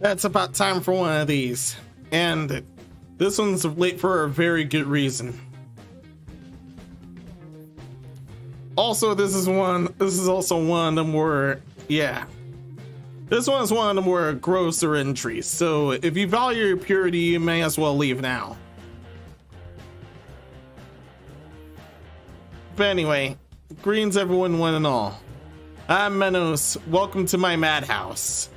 It's about time for one of these, and this one's late for a very good reason. Also, this is also one of the more, this one is one of the more grosser entries, so if you value your purity, you may as well leave now. But anyway, greetings everyone, one and all. I'm Menos. Welcome to my Madhouse.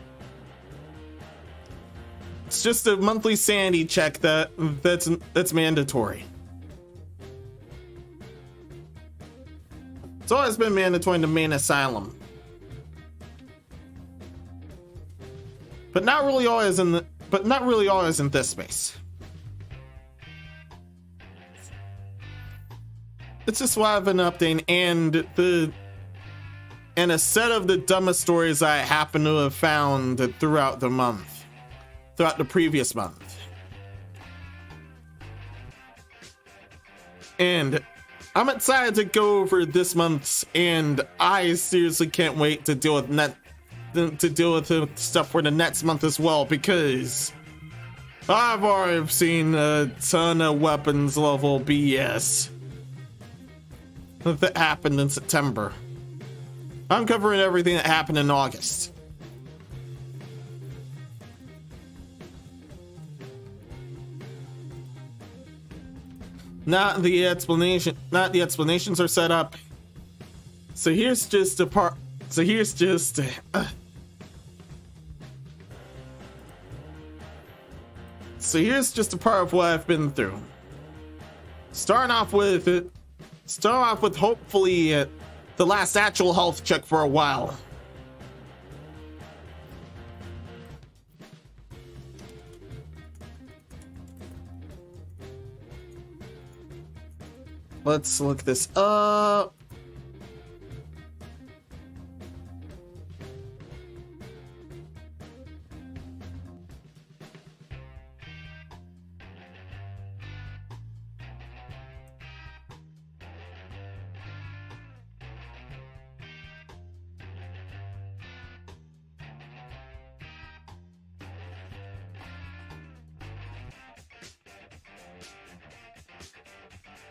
It's just a monthly sanity check that's mandatory. It's always been mandatory in the main asylum, but not really always in this space. It's just why I've been updating and a set of the dumbest stories I happen to have found throughout the previous month. And I'm excited to go over this month's, and I seriously can't wait to deal with the stuff for the next month as well, because I've already seen a ton of weapons level BS that happened in September. I'm covering everything that happened in August. Not the explanations are set up. So here's just a part. So here's just a part of what I've been through. Starting off with hopefully the last actual health check for a while. Let's look this up.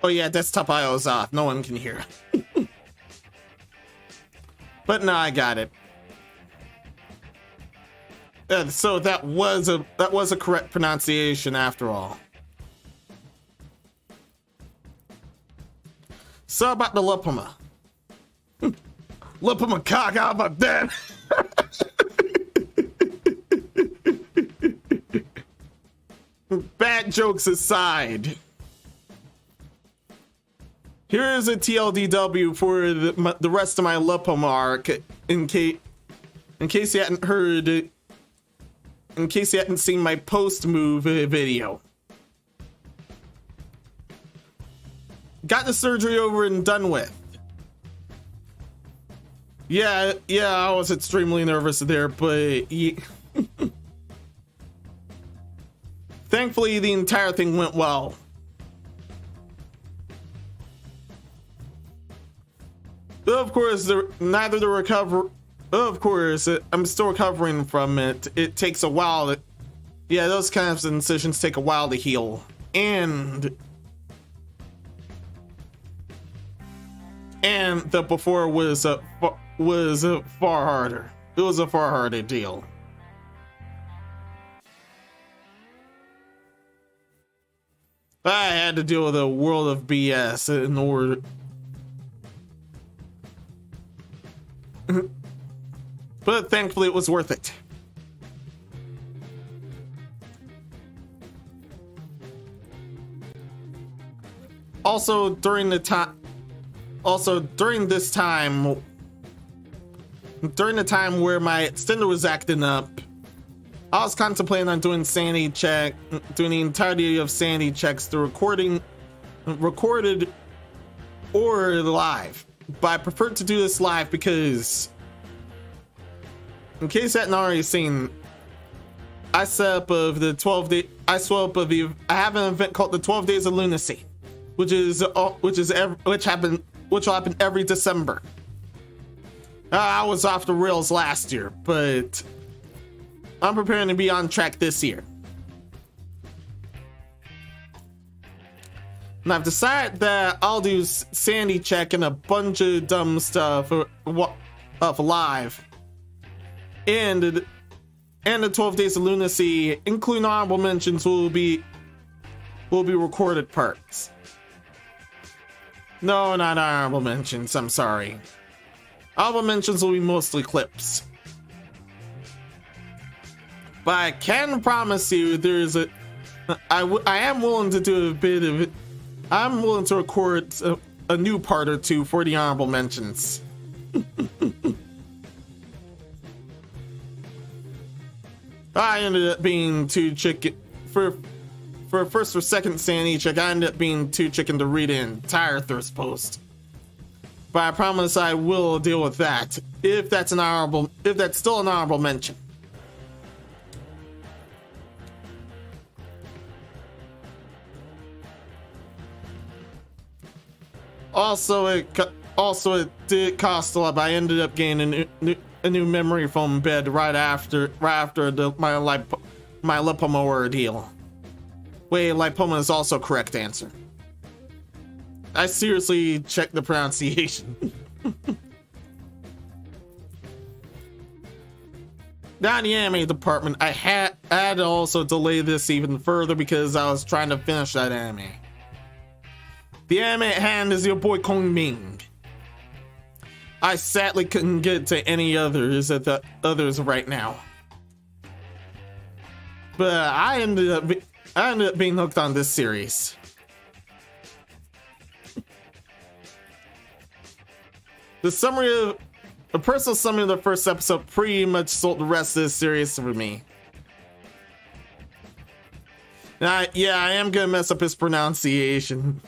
Oh yeah, desktop IO is off. No one can hear. But no, I got it. So that was a correct pronunciation after all. So about the Lipoma. Lipoma cock out my dead. Bad jokes aside. Here is a TLDW for the rest of my Lipoma arc, in case you hadn't heard, in case you hadn't seen my post-move video. Got the surgery over and done with. Yeah, I was extremely nervous there, but thankfully the entire thing went well. Of course, I'm still recovering from it. It takes a while to, yeah, those kinds of incisions take a while to heal. And the before was far harder. It was a far harder deal. I had to deal with a world of BS in order. But thankfully it was worth it. Also during this time where my extender was acting up, I was contemplating on doing the entirety of sanity checks through recorded or live. But I prefer to do this live because, in case you hadn't already seen, I have an event called the 12 Days of Lunacy, which will happen every December. I was off the rails last year, but I'm preparing to be on track this year. And I've decided that I'll do sanity check and a bunch of dumb stuff live. And the 12 Days of Lunacy, including honorable mentions, will be recorded parts. No, not honorable mentions, I'm sorry. Honorable mentions will be mostly clips. But I can promise you I am willing to do a bit of it. I'm willing to record a new part or two for the honorable mentions. I ended up being too chicken for first or second sanity check. I ended up being too chicken to read an entire thirst post. But I promise I will deal with that if that's still an honorable mention. Also, it did cost a lot, but I ended up gaining a new memory foam bed right after my Lipoma ordeal. Wait, Lipoma is also correct answer. I seriously checked the pronunciation. Now in the anime department, I had to also delay this even further because I was trying to finish that anime. The anime at hand is your boy Kong Ming. I sadly couldn't get to any others right now. But I ended up being hooked on this series. a personal summary of the first episode pretty much sold the rest of this series for me. Now, yeah, I am gonna mess up his pronunciation.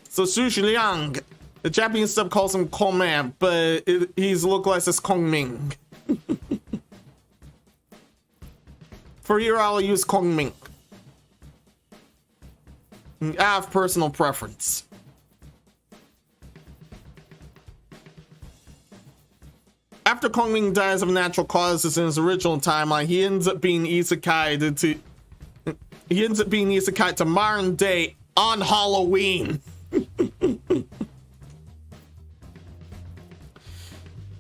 So Xu Liang, the Japanese sub calls him Kong Man, but he's localized as Kong Ming. For here, I'll use Kong Ming. I have personal preference. After Kong Ming dies of natural causes in his original timeline, he ends up being isekai to modern day on Halloween.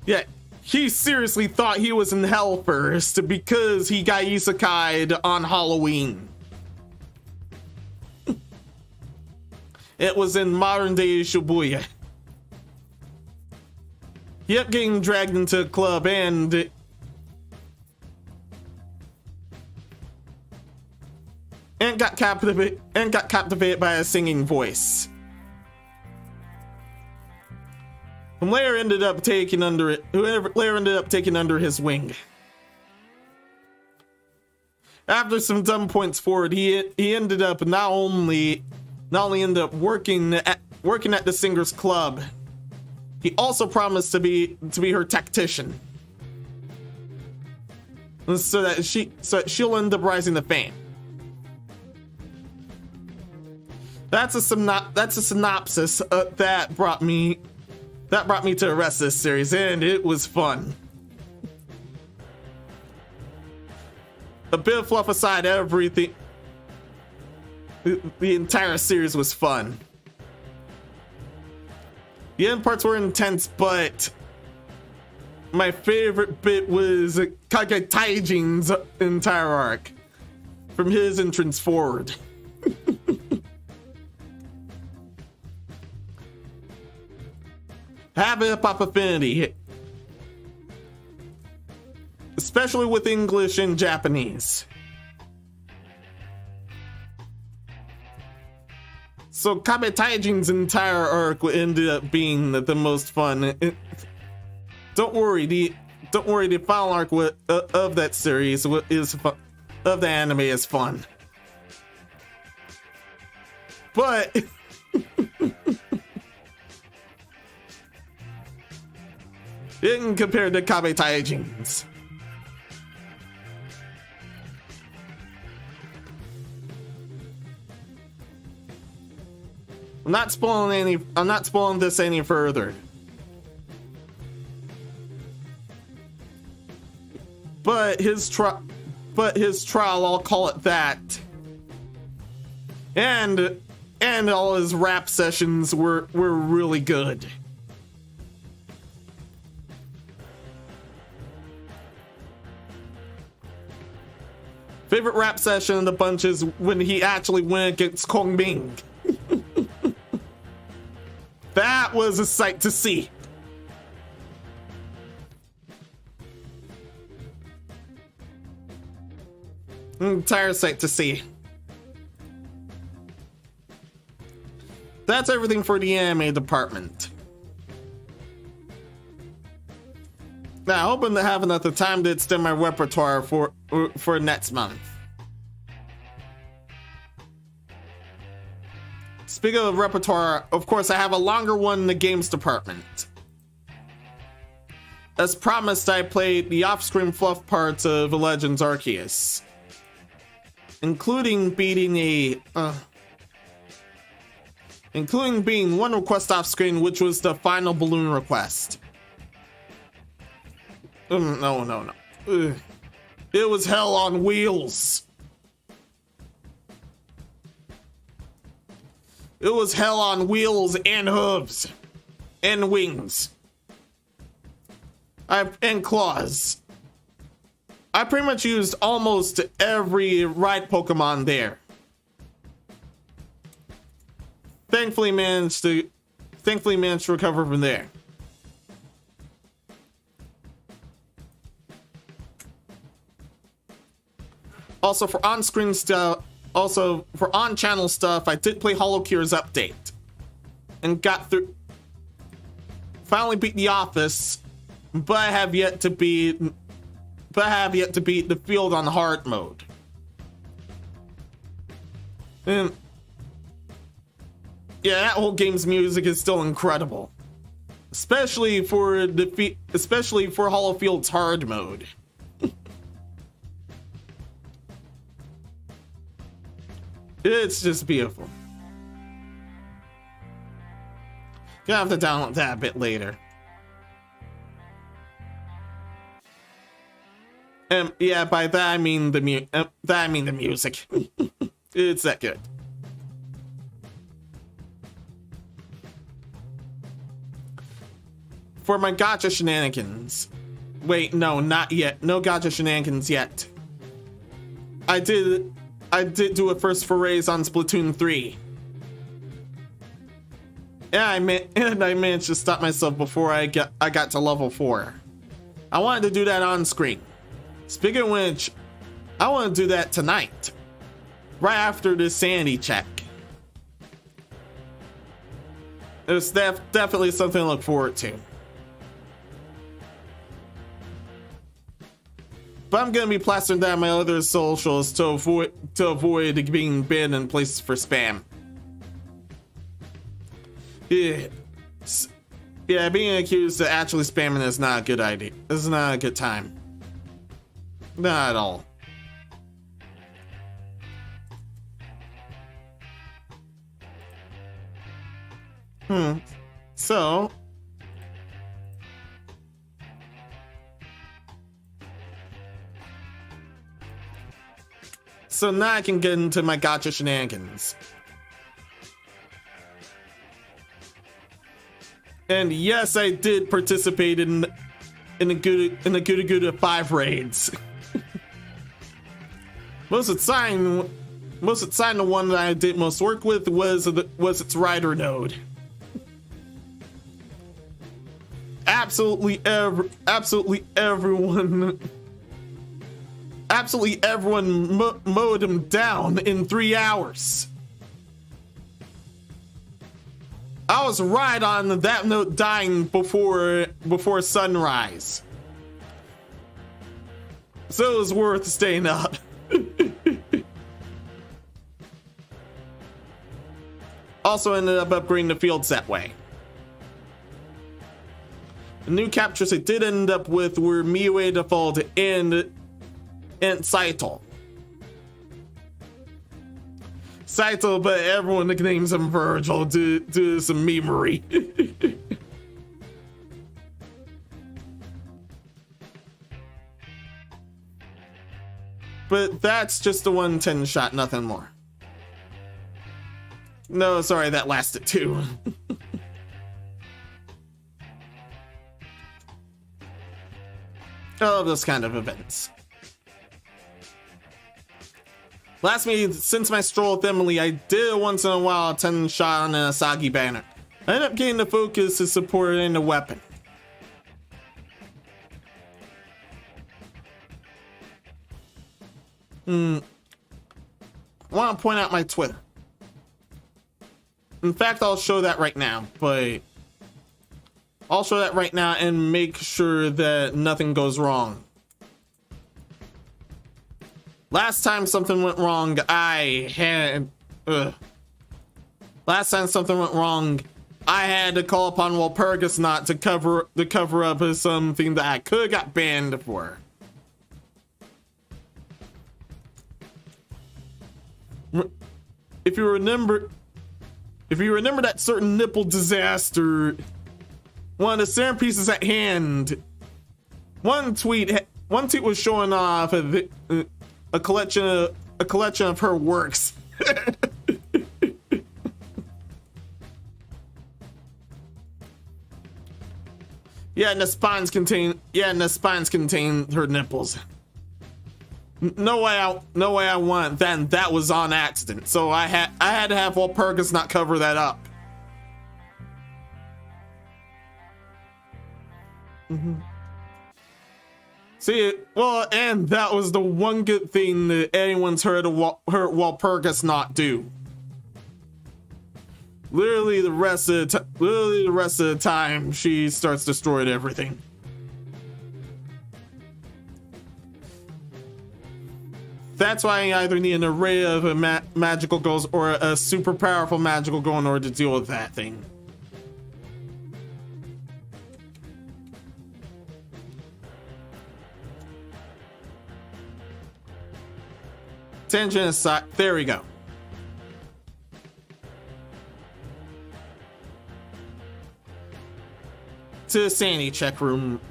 Yeah, he seriously thought he was in hell first because he got isekai'd on Halloween. It was in modern day Shibuya. He kept getting dragged into a club and got captivated by a singing voice. And Lair ended up taking under his wing. After some dumb points forward, he ended up not only ended up working at the singer's club, he also promised to be her tactician, so that she'll end up rising to fame. That's a synopsis that brought me to the rest of this series, and it was fun. A bit of fluff aside, everything. The entire series was fun. The end parts were intense, but my favorite bit was Kage Taijin's entire arc, from his entrance forward. Have a hip-hop affinity, especially with English and Japanese. So Kabe Taijin's entire arc ended up being the most fun. Don't worry, the final arc of that series of the anime is fun, but in compared to Kabe Taijin's. I'm not spoiling this any further. But his trial, I'll call it that. And all his rap sessions were really good. Favorite rap session of the bunch is when he actually went against Kong Ming. That was a sight to see. Entire sight to see. That's everything for the anime department. Now, hoping to have enough time to extend my repertoire for next month. Speaking of repertoire, of course, I have a longer one in the games department. As promised, I played the off-screen fluff parts of Legends Arceus, including beating one request off-screen, which was the final balloon request. No. It was hell on wheels. It was hell on wheels and hooves and wings and claws. I pretty much used almost every ride Pokemon there. Thankfully managed to recover from there. Also for on-screen stuff, also for on-channel stuff, I did play Hollow Cure's update. and got through. Finally beat the office, but I have yet to beat. But I have yet to beat the field on hard mode. And yeah, that whole game's music is still incredible, especially for Hollow Field's hard mode. It's just beautiful. Gonna have to download that a bit later. Yeah, by that I mean the music. It's that good. For my gacha shenanigans. Wait, no, not yet. No gacha shenanigans yet. I did do a first forays on Splatoon 3. And I managed to stop myself before I got to level 4. I wanted to do that on screen. Speaking of which, I want to do that tonight, right after the sanity check. It's definitely something to look forward to. But I'm gonna be plastering down my other socials to avoid being banned in places for spam. Yeah, being accused of actually spamming is not a good idea. This is not a good time. Not at all. So now I can get into my gacha shenanigans. And yes, I did participate in the Gouda 5 raids. Most exciting, the one that I did most work with was its rider node. Absolutely everyone mowed him down in 3 hours. I was right on that note, dying before sunrise. So it was worth staying up. Also ended up upgrading the fields that way. The new captures I did end up with were Miue Default and Saito. Saito, but everyone nicknames him Virgil due to some memery. But that's just a 110 shot, nothing more. No, sorry, that lasted too. I love those kind of events. Last meeting, since my stroll with Emily, I did once in a while a 10 shot on an Asagi banner. I ended up getting the focus to support it in the weapon. I want to point out my Twitter. In fact, I'll show that right now, but I'll show that right now and make sure that nothing goes wrong. Last time something went wrong, I had to call upon Walpurgis not to cover up as something that I could have got banned for. If you remember that certain nipple disaster, one of the centerpieces at hand, one tweet was showing off a collection of her works. And the spines contain her nipples. No way I want. Then that was on accident. So I had to have Walpurgis not cover that up. See, well, and that was the one good thing that anyone's heard Walpurgis not do. Literally the rest of the time, she starts destroying everything. That's why I either need an array of magical girls or a super powerful magical girl in order to deal with that thing. Tangent aside, there we go. To the sanity check room.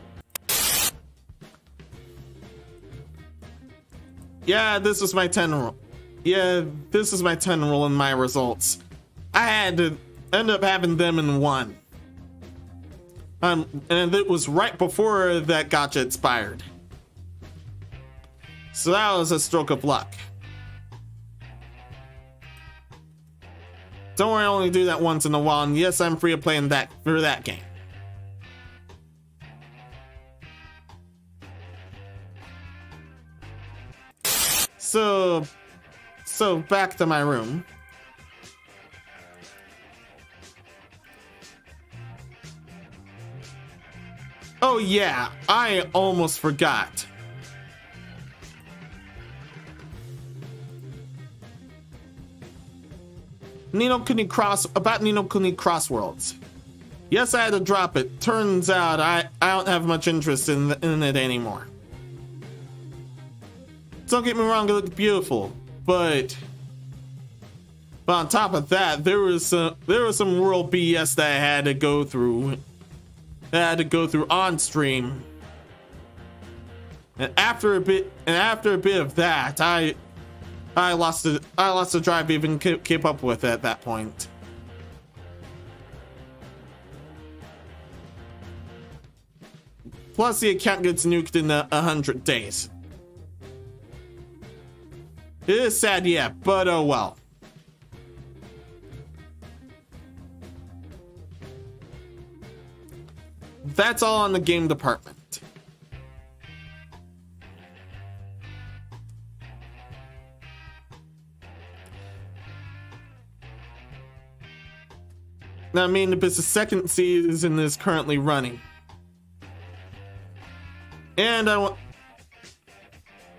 Yeah, this is my 10 roll. Yeah, this is my 10 roll in my results. I had to end up having them in 1. And it was right before that gacha expired. So that was a stroke of luck. Don't worry, I only do that once in a while, and yes, I'm free of playing that for that game. So back to my room. Oh yeah, I almost forgot. Ni no Kuni Crossworlds. Yes, I had to drop it. Turns out I don't have much interest in it anymore. Don't get me wrong, it looked beautiful, but on top of that, there was some world BS that I had to go through. On stream, and after a bit of that, I lost the drive to even keep up with it at that point. Plus, the account gets nuked in 100 days. It is sad, yeah, but oh well. That's all on the game department. Now, I mean, because the second season is currently running. And I want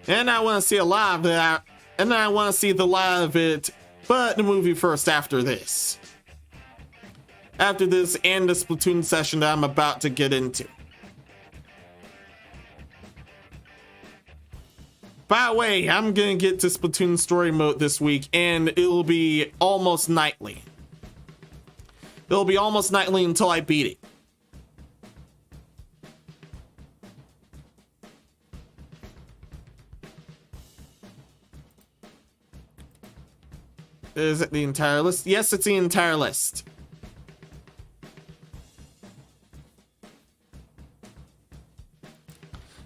to see a lot of that. And I want to see the lot of it, but the movie first after this. After this and the Splatoon session that I'm about to get into. By the way, I'm gonna get to Splatoon story mode this week, and it'll be almost nightly. It'll be almost nightly until I beat it. Is it the entire list? Yes, it's the entire list.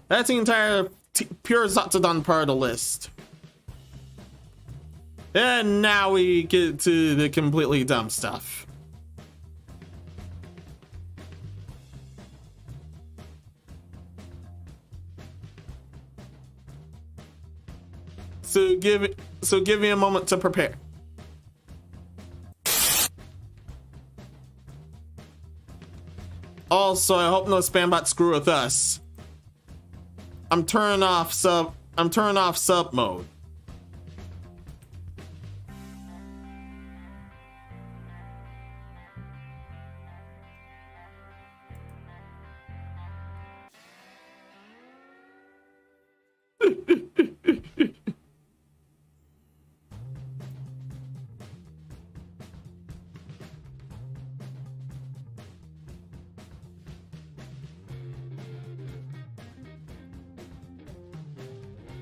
That's the entire pure Zatsudon part of the list. And now we get to the completely dumb stuff. So give me a moment to prepare. Also, I hope no spam bots screw with us. I'm turning off sub mode.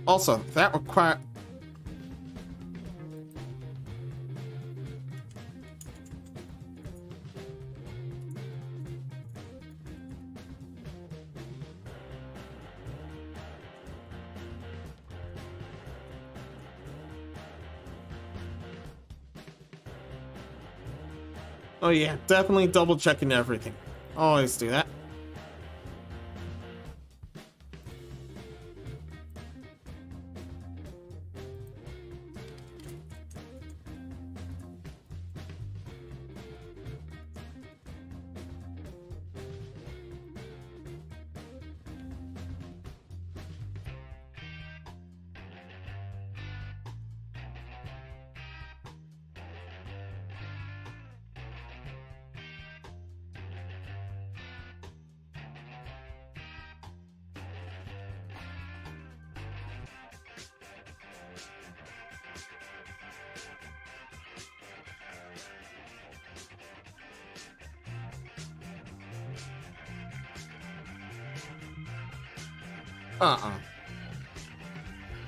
Also, that require. Oh yeah, definitely double checking everything. Always do that.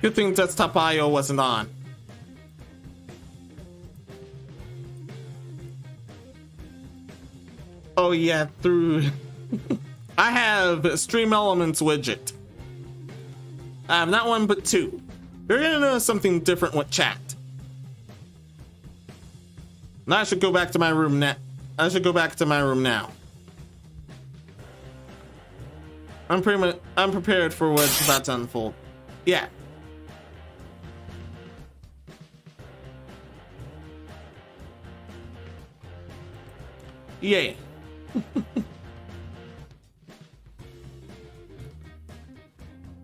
Good thing desktop IO wasn't on. Oh yeah, through... I have a Stream Elements widget. I have not one, but two. You're gonna notice something different with chat. Now I should go back to my room now. I'm prepared for what's about to unfold. Yeah. Yay.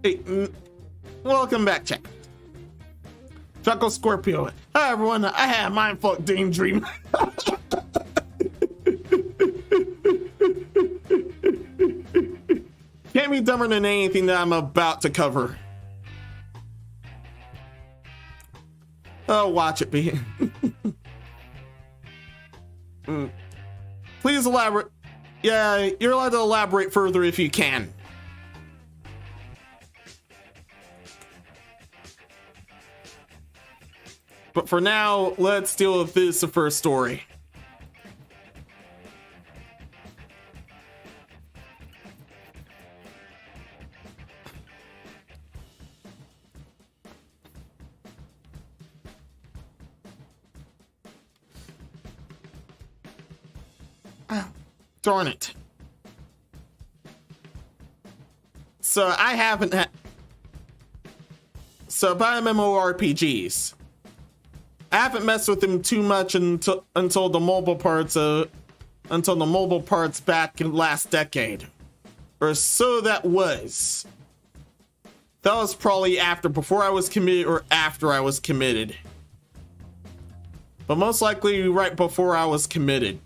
Hey, welcome back, chat. Chuckle Scorpio. Hi everyone, I had mindfuck daydream. Can't be dumber than anything that I'm about to cover. Oh, watch it be. Please elaborate. Yeah, you're allowed to elaborate further if you can. But for now, let's deal with this first story. Darn it. So I haven't had... So about MMORPGs. I haven't messed with them too much until the mobile parts back in last decade. Or so that was. That was probably before I was committed or after I was committed. But most likely right before I was committed.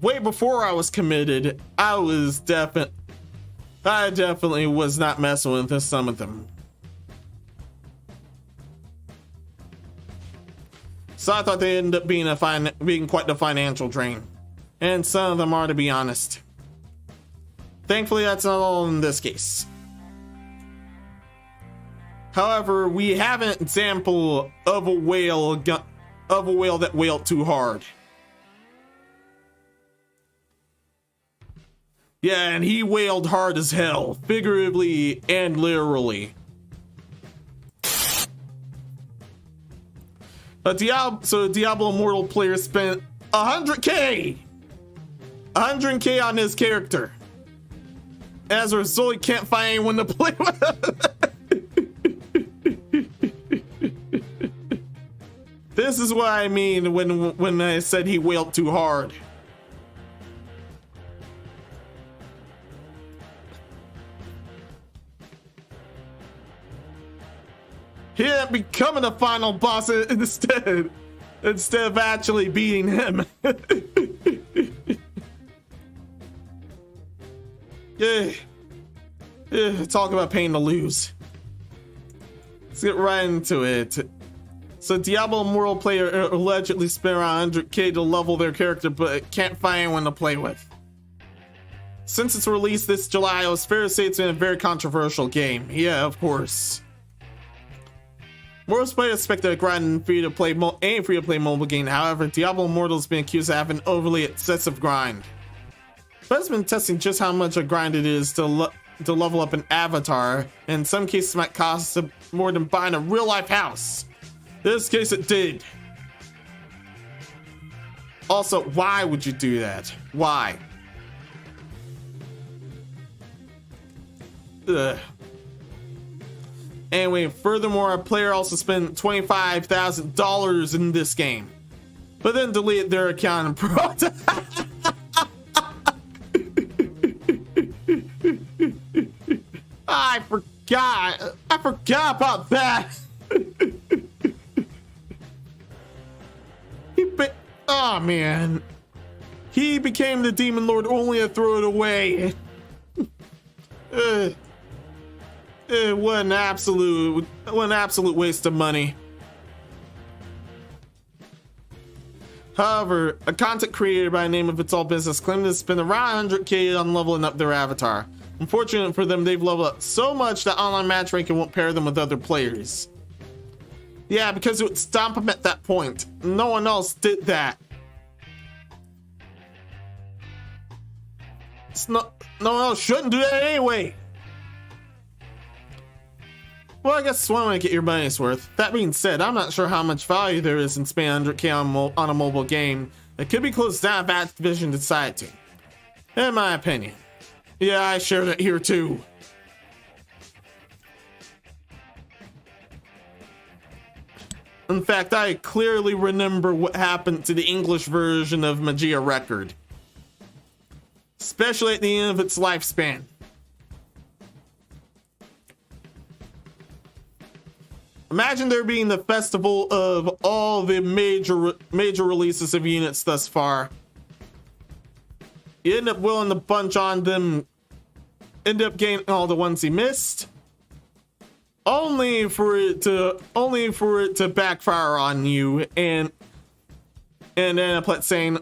Way before I was committed, I definitely was not messing with some of them. So I thought they ended up being quite the financial drain. And some of them are, to be honest. Thankfully, that's not all in this case. However, we have an example of a whale that whaled too hard. Yeah, and he wailed hard as hell, figuratively and literally. So Diablo Immortal player spent 100k on his character. As a result, he can't find anyone to play with. This is what I mean when I said he wailed too hard. He ended up becoming the final boss instead of actually beating him. Talk about pain to lose. Let's get right into it. So Diablo Immortal player allegedly spent around 100k to level their character, but can't find anyone to play with. Since its release this July, it was fair to say it's been a very controversial game. Yeah, of course. Most players expect a grind and free-to-play mobile game. However, Diablo Immortal has been accused of having an overly excessive grind. But it's been testing just how much a grind it is to level up an avatar. And in some cases, it might cost more than buying a real-life house. In this case, it did. Also, why would you do that? Why? Ugh. Anyway, furthermore, a player also spent $25,000 in this game, but then deleted their account and I forgot about that. Oh man, he became the Demon Lord only to throw it away. What an absolute waste of money. However, a content creator by the name of It's All Business claimed to spend around 100k on leveling up their avatar. Unfortunately for them, they've leveled up so much that online matchmaking won't pair them with other players. Yeah, because it would stop them at that point. No one else did that. No one else shouldn't do that anyway. Well, I guess one way to get your money's worth. That being said, I'm not sure how much value there is in spending 100k on a mobile game that could be closed down if Activision decide to. In my opinion. Yeah, I shared it here too. In fact, I clearly remember what happened to the English version of Magia Record. Especially at the end of its lifespan. Imagine there being the festival of all the major releases of units thus far. You end up willing to bunch on them, end up getting all the ones you missed, only for it to backfire on you and end up saying,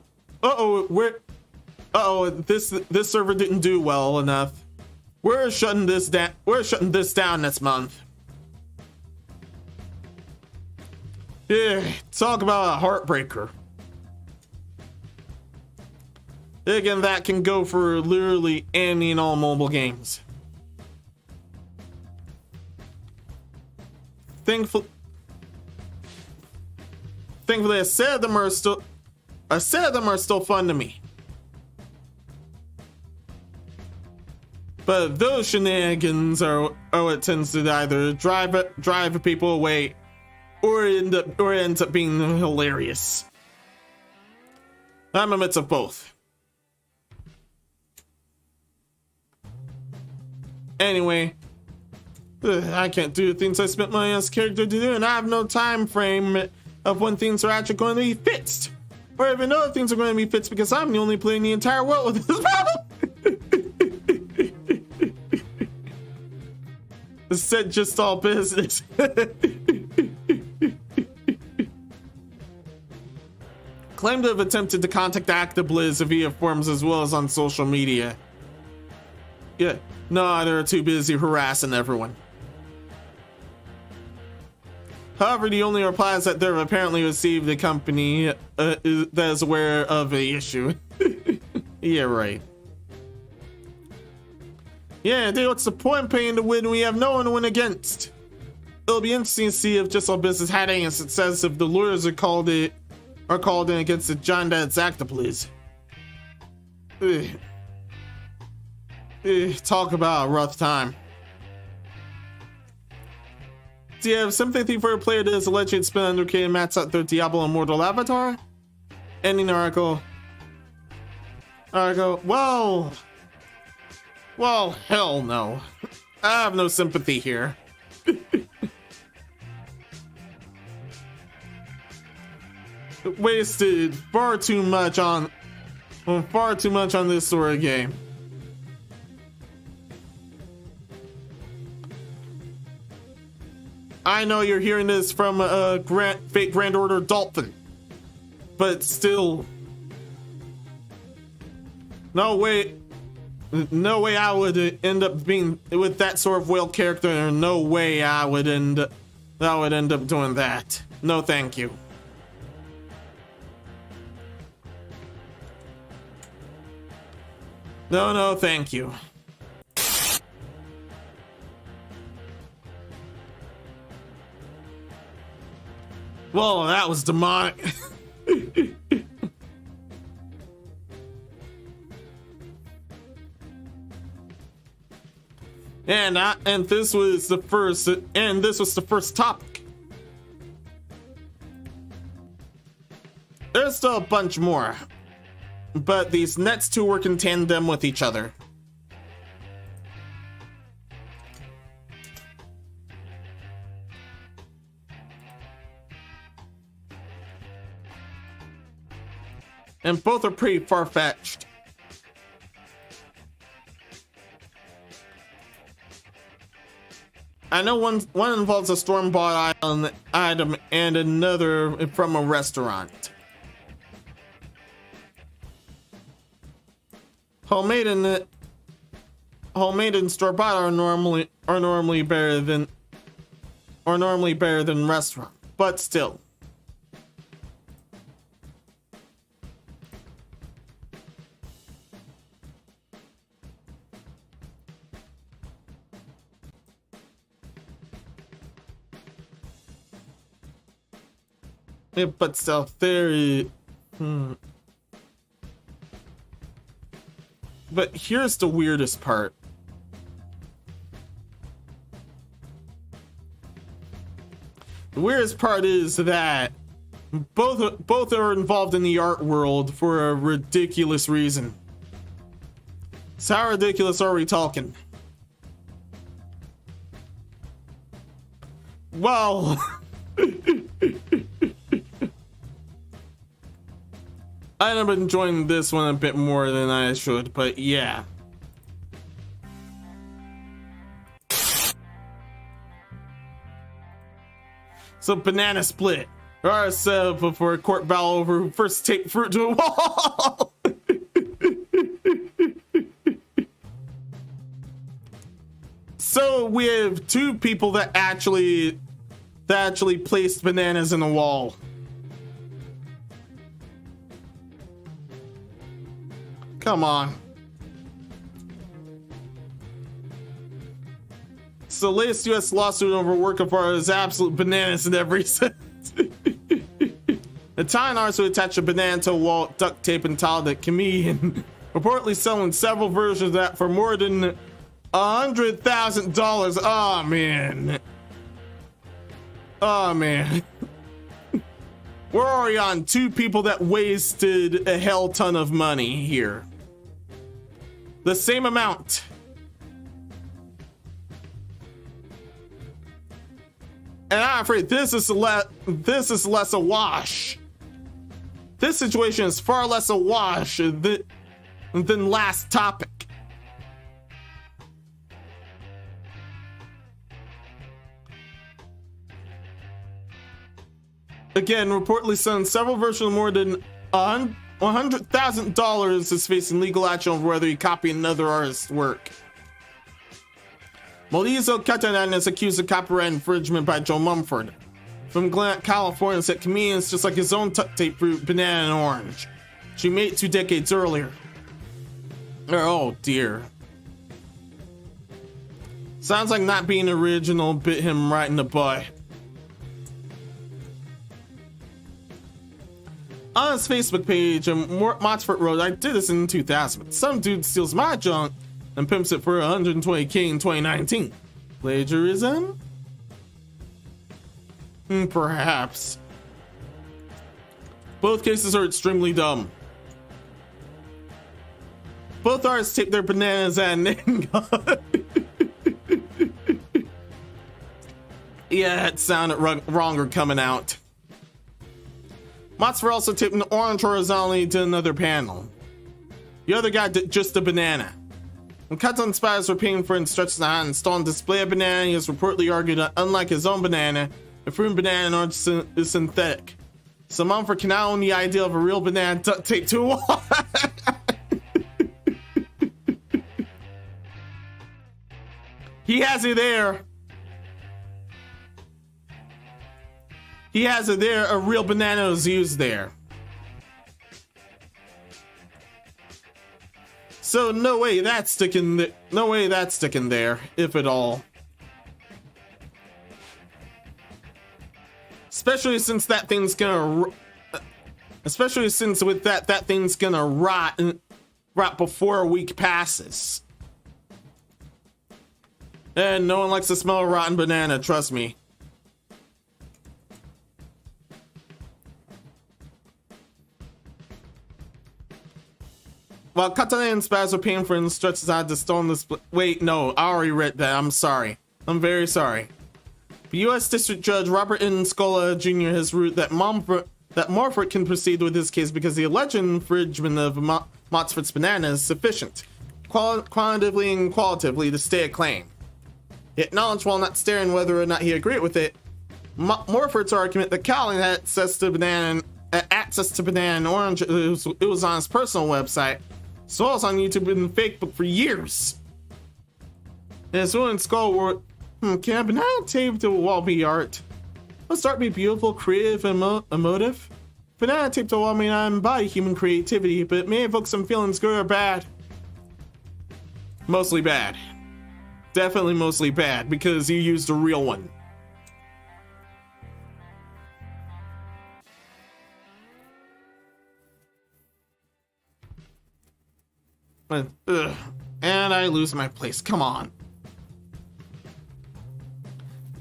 this server didn't do well enough. We're shutting this down. We're shutting this down this month. Yeah, talk about a heartbreaker. Again, that can go for literally any and all mobile games. Thankfully, a set of them are still fun to me. But those shenanigans are what tends to either drive people away or ends up being hilarious. I'm a mix of both. Anyway, I can't do the things I spent my ass character to do, and I have no time frame of when things are actually going to be fixed. Or even know if things are going to be fixed because I'm the only player in the entire world with this problem. This said just all business. Claimed to have attempted to contact ActiBliz via forums as well as on social media. Yeah, no, they're too busy harassing everyone. However, the only reply is that they've apparently received the company that is aware of the issue. Yeah, right. Yeah, dude, what's the point paying to win when we have no one to win against? It'll be interesting to see if Just All Business had any success if the lawyers are called in against the John Dad's ActiBliz. Talk about a rough time. Do you have sympathy for a player that is allegedly spent 100k and max out their Diablo Immortal avatar? Ending article. Well, hell no. I have no sympathy here. Wasted far too much on this sort of game. I know you're hearing this from a fake Grand Order Dolphin, but still, no way I would end up being with that sort of whale character. No way I would end up doing that. No, thank you. No, thank you. Well, that was demonic. And this was the first topic. There's still a bunch more, but these next two work in tandem with each other. And both are pretty far-fetched. I know one involves a Stormbot item and another from a restaurant. homemade and store-bought are normally better than restaurant, but still. Yeah, but still, But here's the weirdest part. The weirdest part is that both are involved in the art world for a ridiculous reason. So how ridiculous are we talking? Well, I end up enjoying this one a bit more than I should, but yeah. So banana split. Alright, set up before a court battle over who first taped fruit to a wall. So we have two people that actually placed bananas in the wall. Come on. So latest US lawsuit over work of art is absolute bananas in every sense. Italian artists who attach a banana to a wall, duct tape, and tiled it comedian reportedly selling several versions of that for more than $100,000. Oh man. Oh man. We're already on two people that wasted a hell ton of money here. The same amount. And I'm afraid this is less a wash. This situation is far less a wash than last topic. Again, reportedly selling several versions of more than $100,000 is facing legal action over whether he copied another artist's work. Maurizio Catalan is accused of copyright infringement by Joe Mumford from Glen, California, said comedians just like his own tuck tape fruit, banana and orange. She made it 2 decades earlier. Oh dear. Sounds like not being original bit him right in the butt. On his Facebook page, Motsford wrote, I did this in 2000, but some dude steals my junk and pimps it for $120K in 2019. Plagiarism? Perhaps. Both cases are extremely dumb. Both artists take their bananas and yeah, it sounded wronger coming out. Motsford also taped an orange horizontally to another panel. The other guy did just a banana. When Cotton Spies were paying for instructions on how to install and display a banana, he has reportedly argued that unlike his own banana, the fruit and banana and orange is synthetic. So Mumford can now own the idea of a real banana duct taped to a wall. He has it there. He has it there. A real banana is used there. So no way that's sticking there. No way that's sticking there, if at all. Especially since that thing's gonna. Especially since with that thing's gonna rot before a week passes. And no one likes the smell of rotten banana. Trust me. While Catalan and Spaz are paying for instructions on how to stone this. Wait, no, I already read that. I'm sorry. I'm very sorry. The U.S. District Judge Robert N. Scola Jr. has ruled that Morford can proceed with his case because the alleged infringement of Motsford's banana is sufficient, quantitatively and qualitatively, to stay a claim. He acknowledged, while not stating whether or not he agreed with it, Morford's argument that Catalan had access to banana and orange. It was on his personal website. Souls on YouTube been fake book for years. And it's one skull word. Can I banana tape to wall be art? Let's start be beautiful, creative, emotive. Banana tape to wall may not embody human creativity, but it may evoke some feelings, good or bad. Mostly bad. Definitely mostly bad, because you used a real one. Ugh. And I lose my place. Come on.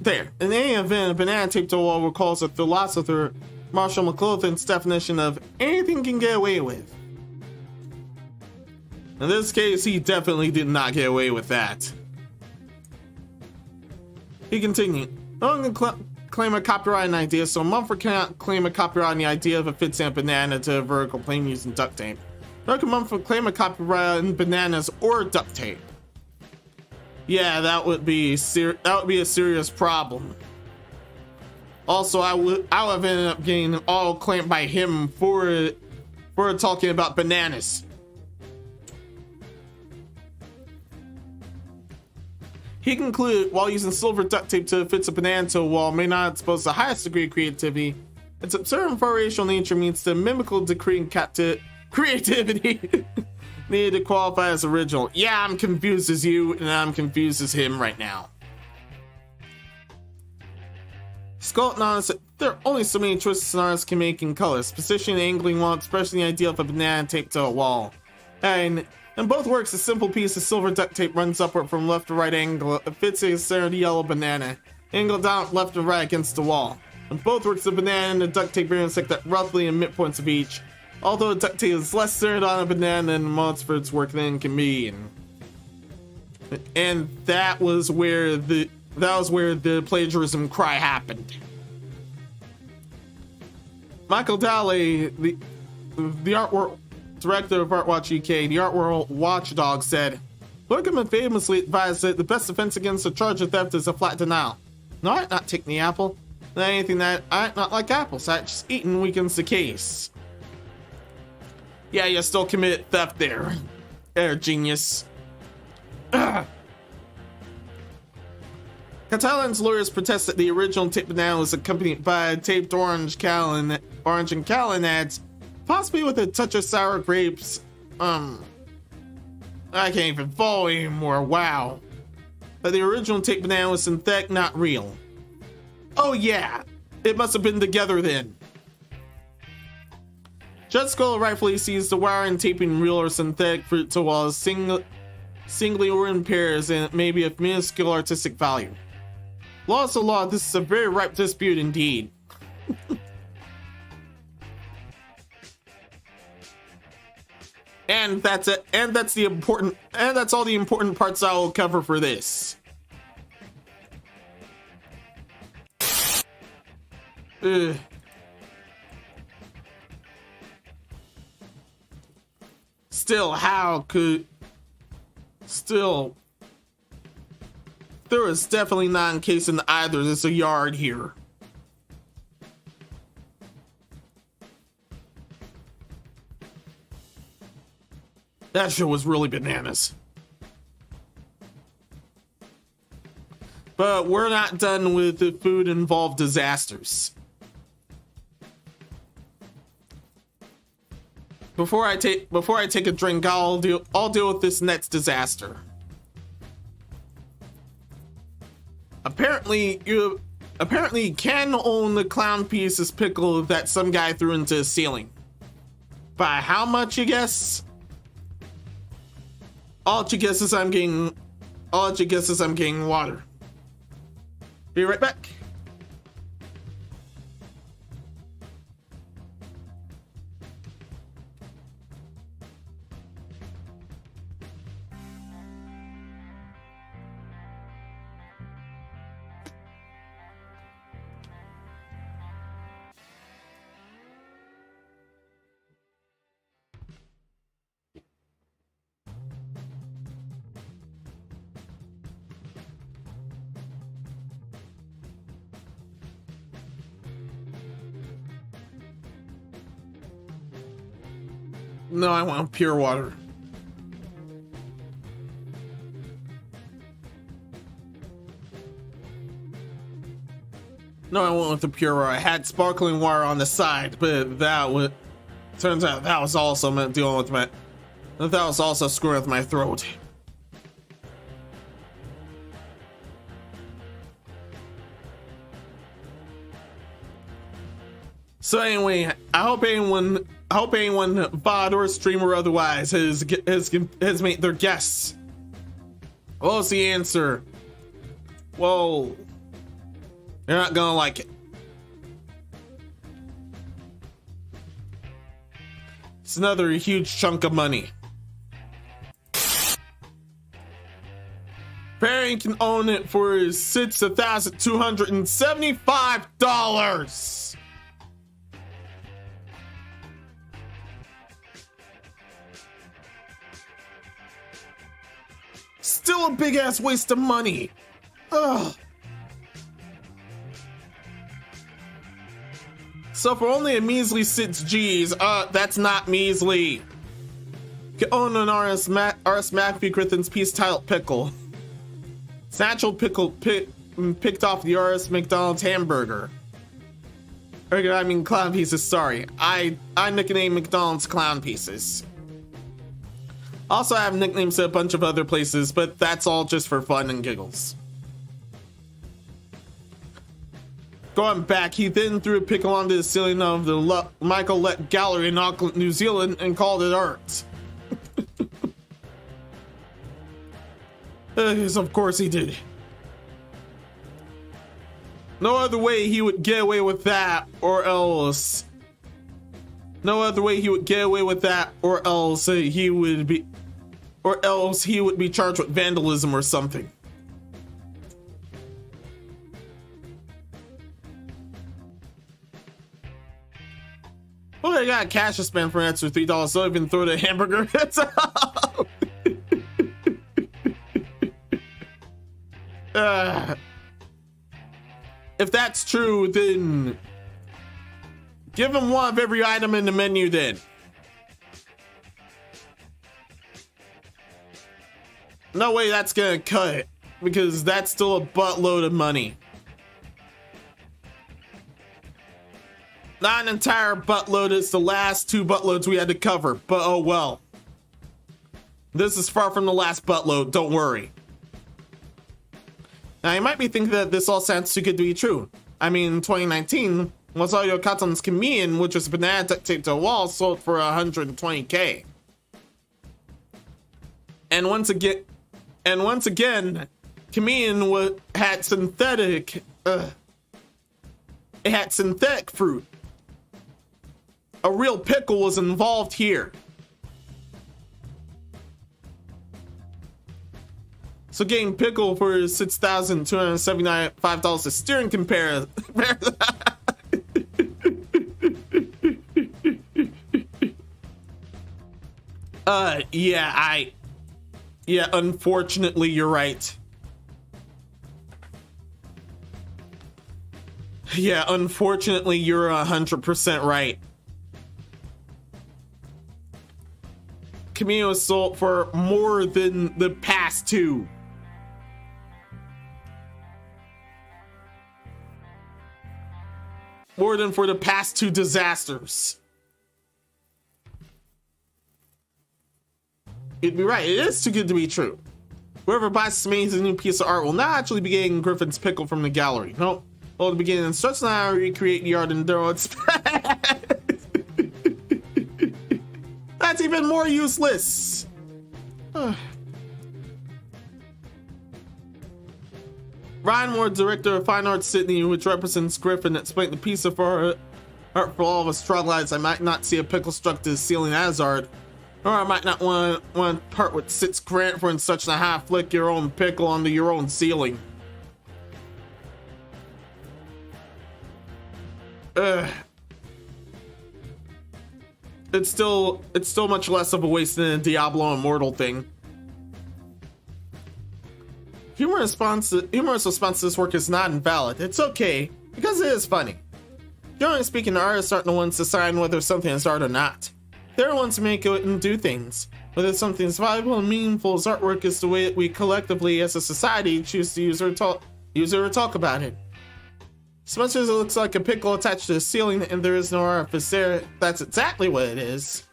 There. In any event, a banana taped to a wall recalls a philosopher, Marshall McLuhan's definition of anything can get away with. In this case, he definitely did not get away with that. He continued, no one can claim a copyright on an idea, so Mumford cannot claim a copyright on the idea of a fit stamp banana to a vertical plane using duct tape. Nor can Mumford claim a copyright on bananas or duct tape. Yeah, that would be a serious problem. Also, I would have ended up getting all claimed by him for talking about bananas. He concluded, while using silver duct tape to fit a banana to a wall may not expose the highest degree of creativity, its absurd and variational nature means the mimical decree creativity needed to qualify as original. Yeah, I'm confused as you, and I'm confused as him right now. Skull noticed that there are only so many choices an artist can make in colors, positioning, angling, while expressing the idea of a banana taped to a wall. And in both works, a simple piece of silver duct tape runs upward from left to right angle. It fits a standard yellow banana, angled down left and right against the wall. In both works, the banana and the duct tape intersect at roughly in midpoints of each. Although the duct tape is less centered on a banana than Montford's work than can be, and that was where the plagiarism cry happened. Michael Dalley, the artwork director of ArtWatch UK, the Art World watchdog, said, Bergman famously advised that the best defense against a charge of theft is a flat denial. No, I'd not take the apple. Not anything that I not like apples. I just eaten weakens the case. Yeah, you still commit theft there. Genius. Catalan's lawyers protest that the original taped banana was accompanied by taped orange and Callan ads, possibly with a touch of sour grapes. I can't even follow anymore. Wow. But the original taped banana was synthetic, not real. Oh yeah, it must have been together then. Judge Skull rightfully sees the wire and taping real or synthetic fruit to while singly or in pairs, and it may be of minuscule artistic value. Law is the law. This is a very ripe dispute indeed. And that's it. And that's all the important parts I will cover for this. Ugh. There is definitely not a case in either. There's a yard here. That show was really bananas. But we're not done with the food-involved disasters. Before I take a drink, I'll deal with this next disaster. Apparently you can own the clown pieces Pickle that some guy threw into the ceiling. By how much, you guess? All you guess is I'm getting water. Be right back. No, I want pure water. No, I went with the pure water. I had sparkling water on the side, but that was, turns out that was also meant dealing with my, that was also screwing with my throat. So anyway, I hope anyone VOD or streamer or otherwise has made their guess. What was the answer? Well, you're not gonna like it. It's another huge chunk of money. Parent can own it for $6,275. Still a big ass waste of money. Ugh. So for only a measly 6 G's, that's not measly. You can own an RS McAfee Griffin's piece titled Pickle. It's natural pickle picked off the RS McDonald's hamburger. I mean clown pieces, sorry. I nickname McDonald's clown pieces. Also, I have nicknames at a bunch of other places, but that's all just for fun and giggles. Going back, he then threw a pickle onto the ceiling of the Michael Lett Gallery in Auckland, New Zealand, and called it art. Yes, of course he did. No other way he would get away with that, or else. No other way he would get away with that, or else he would be charged with vandalism or something. Well, I got cash to spend for an extra $3, so I even throw the hamburger hits out. If that's true, then give him one of every item in the menu then. No way that's gonna cut it, because that's still a buttload of money. Not an entire buttload, it's the last 2 buttloads we had to cover, but oh well. This is far from the last buttload, don't worry. Now you might be thinking that this all sounds too good to be true. I mean, in 2019, Masayo Katon's Kameen, which was banana duct taped to a wall, sold for $120K. And once again, Kameen had synthetic fruit. A real pickle was involved here. So getting pickle for $6,275 a steering compare. Yeah, unfortunately you're right. Yeah, unfortunately you're 100% right. Camino was sold for more than the past 2. More than for the past 2 disasters. You'd be right, it is too good to be true. Whoever buys this amazing new piece of art will not actually be getting Griffin's pickle from the gallery. Nope. Well, to begin instructions on how to recreate the art in their own space. That's even more useless. Ryan Ward, director of Fine Arts Sydney, which represents Griffin, explained the piece of art for all of us troglodytes. I might not see a pickle struck to the ceiling as art, or I might not want to part with $6,000 for in such a half flick your own pickle onto your own ceiling. It's still much less of a waste than a Diablo Immortal thing. Humorous response to this work is not invalid. It's okay, because it is funny. Generally speaking, artists aren't the ones to decide whether something is art or not. They're the ones to make it and do things. Whether something is valuable and meaningful as artwork is the way that we collectively as a society choose to use or talk about it. As much as it looks like a pickle attached to the ceiling and there is no orifice there, that's exactly what it is.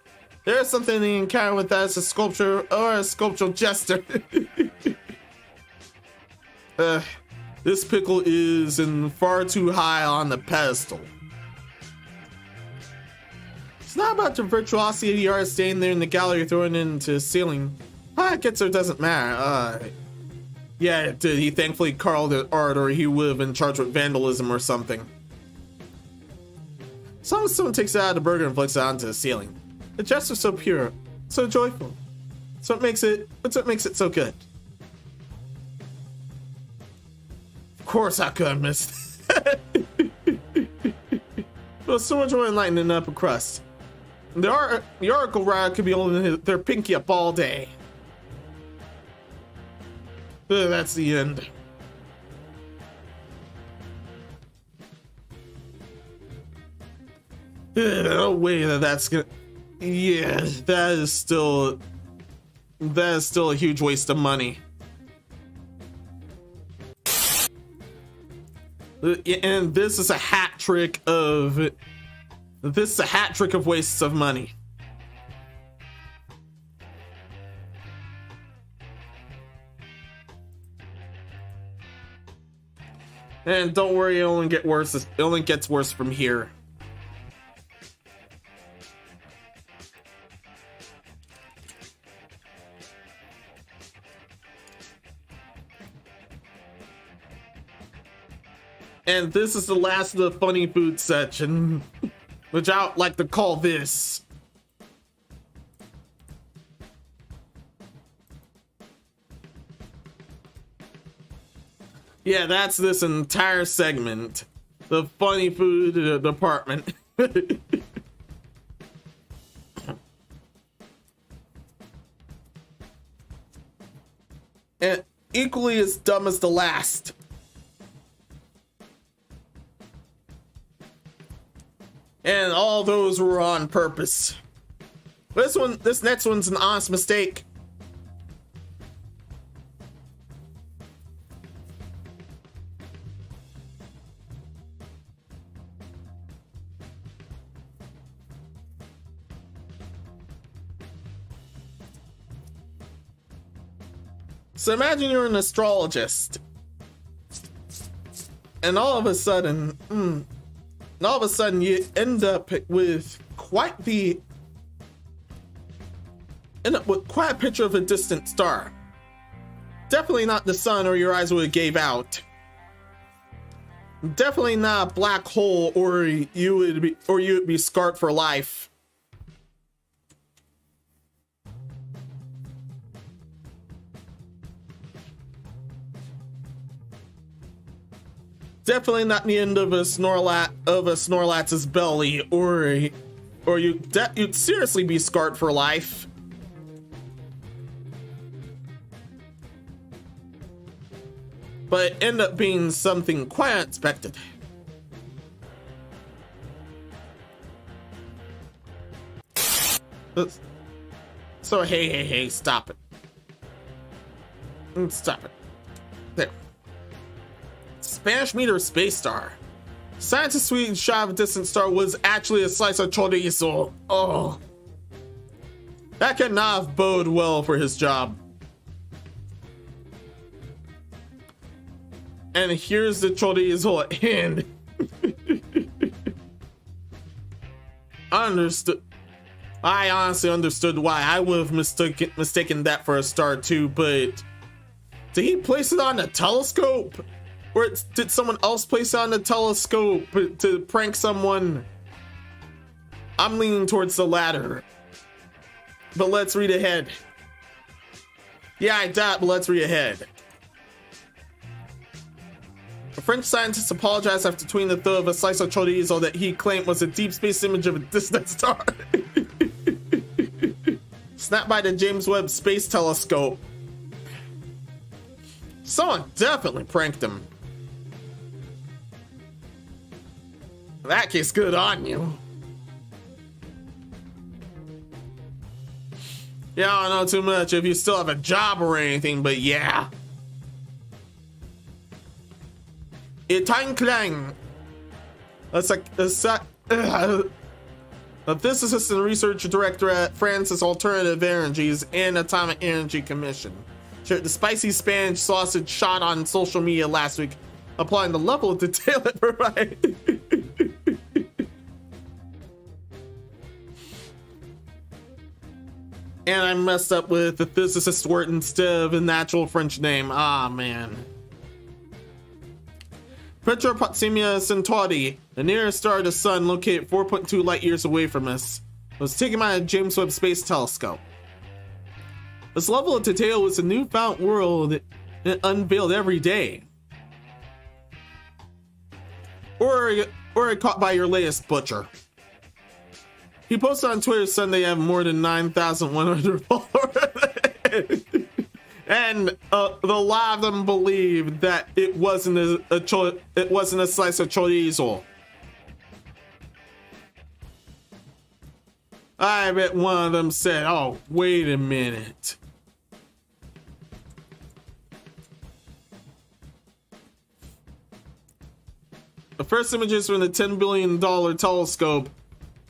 There is something to encounter with that as a sculpture or a sculptural jester. This pickle is in far too high on the pedestal. It's not about the virtuosity of the art staying there in the gallery throwing it into the ceiling. How it gets there doesn't matter. Yeah, he thankfully carved the art or he would have been charged with vandalism or something. As long as someone takes it out of the burger and flicks it onto the ceiling. The gesture's so pure, so joyful. That's what makes it so good. Of course I could have missed. Well, so much more enlightening upper crust. The article rod could be holding their pinky up all day. That's the end. No way that's gonna. Yeah, that is still a huge waste of money. And this is a hat trick of wastes of money. And don't worry, it only gets worse from here. And this is the last of the funny food section, which I like to call this. Yeah, that's this entire segment. The funny food department. And equally as dumb as the last. And all those were on purpose. This next one's an honest mistake. So imagine you're an astrologist, and all of a sudden you end up with quite a picture of a distant star. Definitely not the sun, or your eyes would have gave out. Definitely not a black hole, or you would be scarred for life. Definitely not the end of a Snorlax's belly, or you'd seriously be scarred for life. But end up being something quite unexpected. So hey, stop it. Stop it. There. Spanish meter space star. Scientist's sweet shot of a distant star was actually a slice of chorizo. Oh. That could not have bode well for his job. And here's the chorizo at hand. I honestly understood why I would have mistaken that for a star too, but did he place it on a telescope? Or did someone else place it on a telescope to prank someone? I'm leaning towards the latter. But let's read ahead. Yeah, I doubt, but let's read ahead. A French scientist apologized after tweeting the throw of a slice of chorizo that he claimed was a deep space image of a distant star. Snapped by the James Webb Space Telescope. Someone definitely pranked him. In that case, good on you. Yeah, I don't know too much if you still have a job or anything, but yeah. Itang Klang. a physicist and research director at France's Alternative Energies and Atomic Energy Commission, shared the spicy Spanish sausage shot on social media last week, applying the level of detail it provided. And I messed up with the physicist word instead of a natural French name. Ah, man. Petro Proxima Centauri, the nearest star to the sun located 4.2 light years away from us, was taken by a James Webb Space Telescope. This level of detail was a newfound world unveiled every day. Or caught by your latest butcher. He posted on Twitter Sunday have more than 9,100 followers. And a lot of them believed that it wasn't a slice of chorizo. I bet one of them said, "Oh, wait a minute." The first images from the $10 billion telescope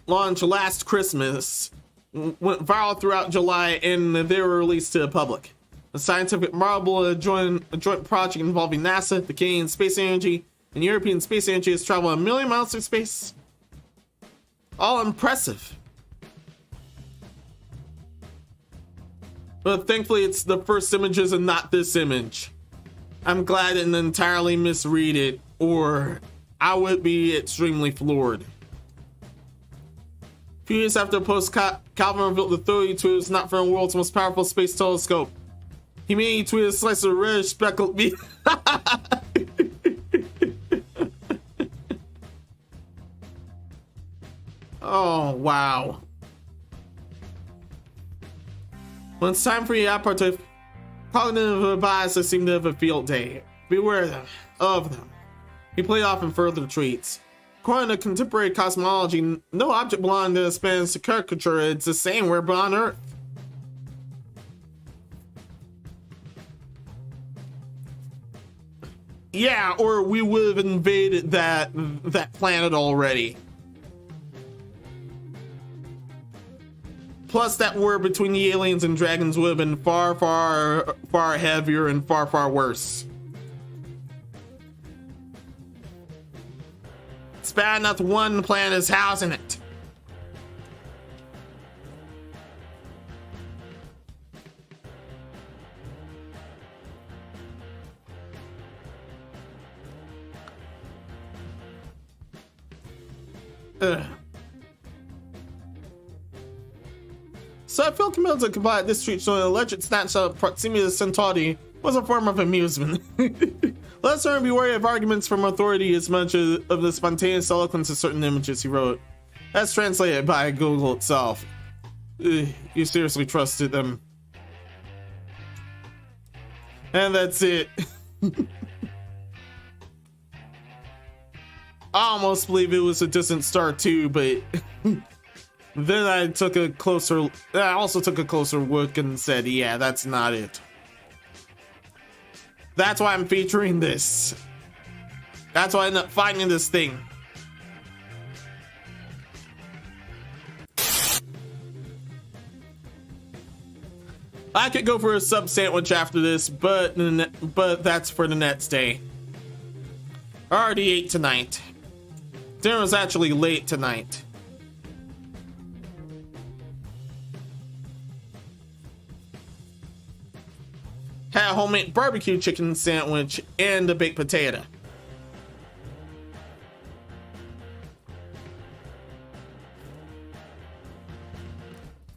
launched last Christmas went viral throughout July, and they were released to the public. A scientific marvel, a joint project involving NASA, the Canadian Space Agency, and European Space Agency has traveled 1 million miles through space. All impressive. But thankfully it's the first images and not this image. I'm glad I didn't entirely misread it, or I would be extremely floored. A few years after the post, Calvin revealed the authority to is not from the world's most powerful space telescope. He immediately tweeted a slice of reddish speckled meat. Oh, wow. When it's time for the aperitif, cognitive biases seem to have a field day. Beware of them. He played off in further tweets. According to contemporary cosmology, no object belonging to the Spanish caricature is the same where but on Earth. Yeah, or we would have invaded that planet already. Plus, that war between the aliens and dragons would have been far, far, far heavier and far, far worse. It's bad enough one planet is housing it. So I felt compelled to compile this tweet showing an alleged snapshot of Proxima Centauri was a form of amusement. Let's learn to be wary of arguments from authority as much as of the spontaneous eloquence of certain images, he wrote. That's translated by Google itself. You seriously trusted them. And that's it. I almost believe it was a distant star too, but then I also took a closer look and said, yeah, that's not it. That's why I'm featuring this. That's why I ended up finding this thing. I could go for a sub sandwich after this, but that's for the next day. I already ate tonight. Dinner was actually late tonight. Had a homemade barbecue chicken sandwich and a baked potato.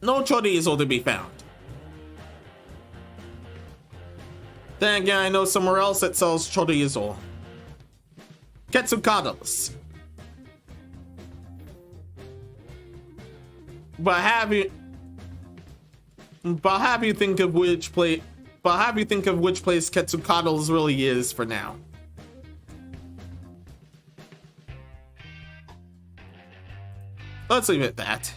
No chorizo to be found. Then again, I know somewhere else that sells chorizo. Quetzalcoatlus. But have you think of which place Quetzalcoatlus really is for now. Let's leave it at that.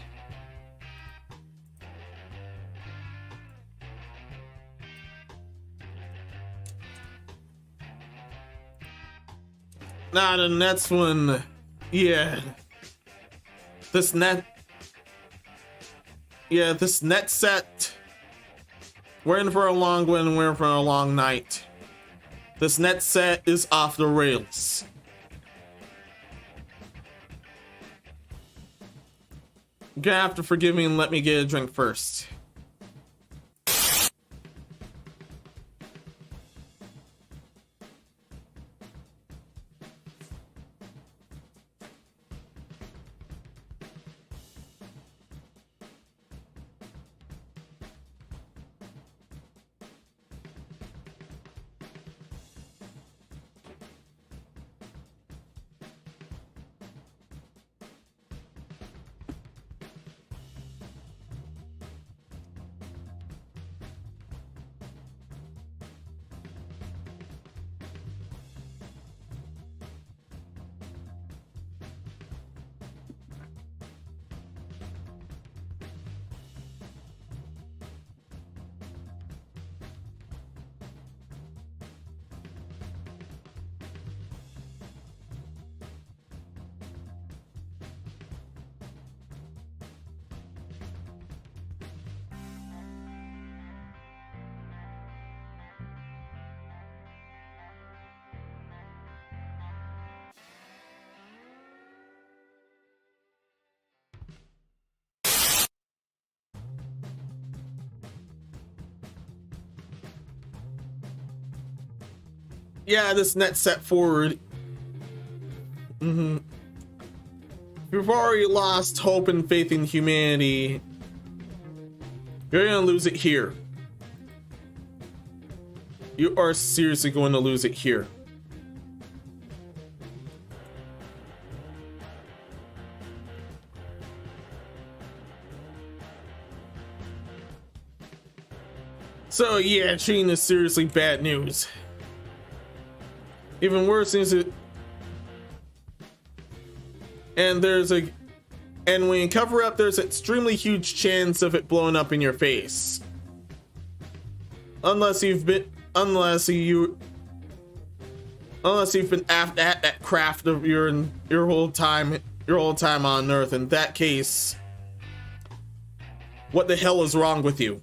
Now the next one Yeah. This net set. We're in for a long one, we're in for a long night. This net set is off the rails. You're gonna have to forgive me and let me get a drink first. Yeah, this net set forward. You've already lost hope and faith in humanity. You're gonna lose it here. You are seriously going to lose it here. So yeah, cheating is seriously bad news. Even worse is it, and when you cover up, there's an extremely huge chance of it blowing up in your face. Unless you've been at that craft of your whole time on Earth. In that case, what the hell is wrong with you?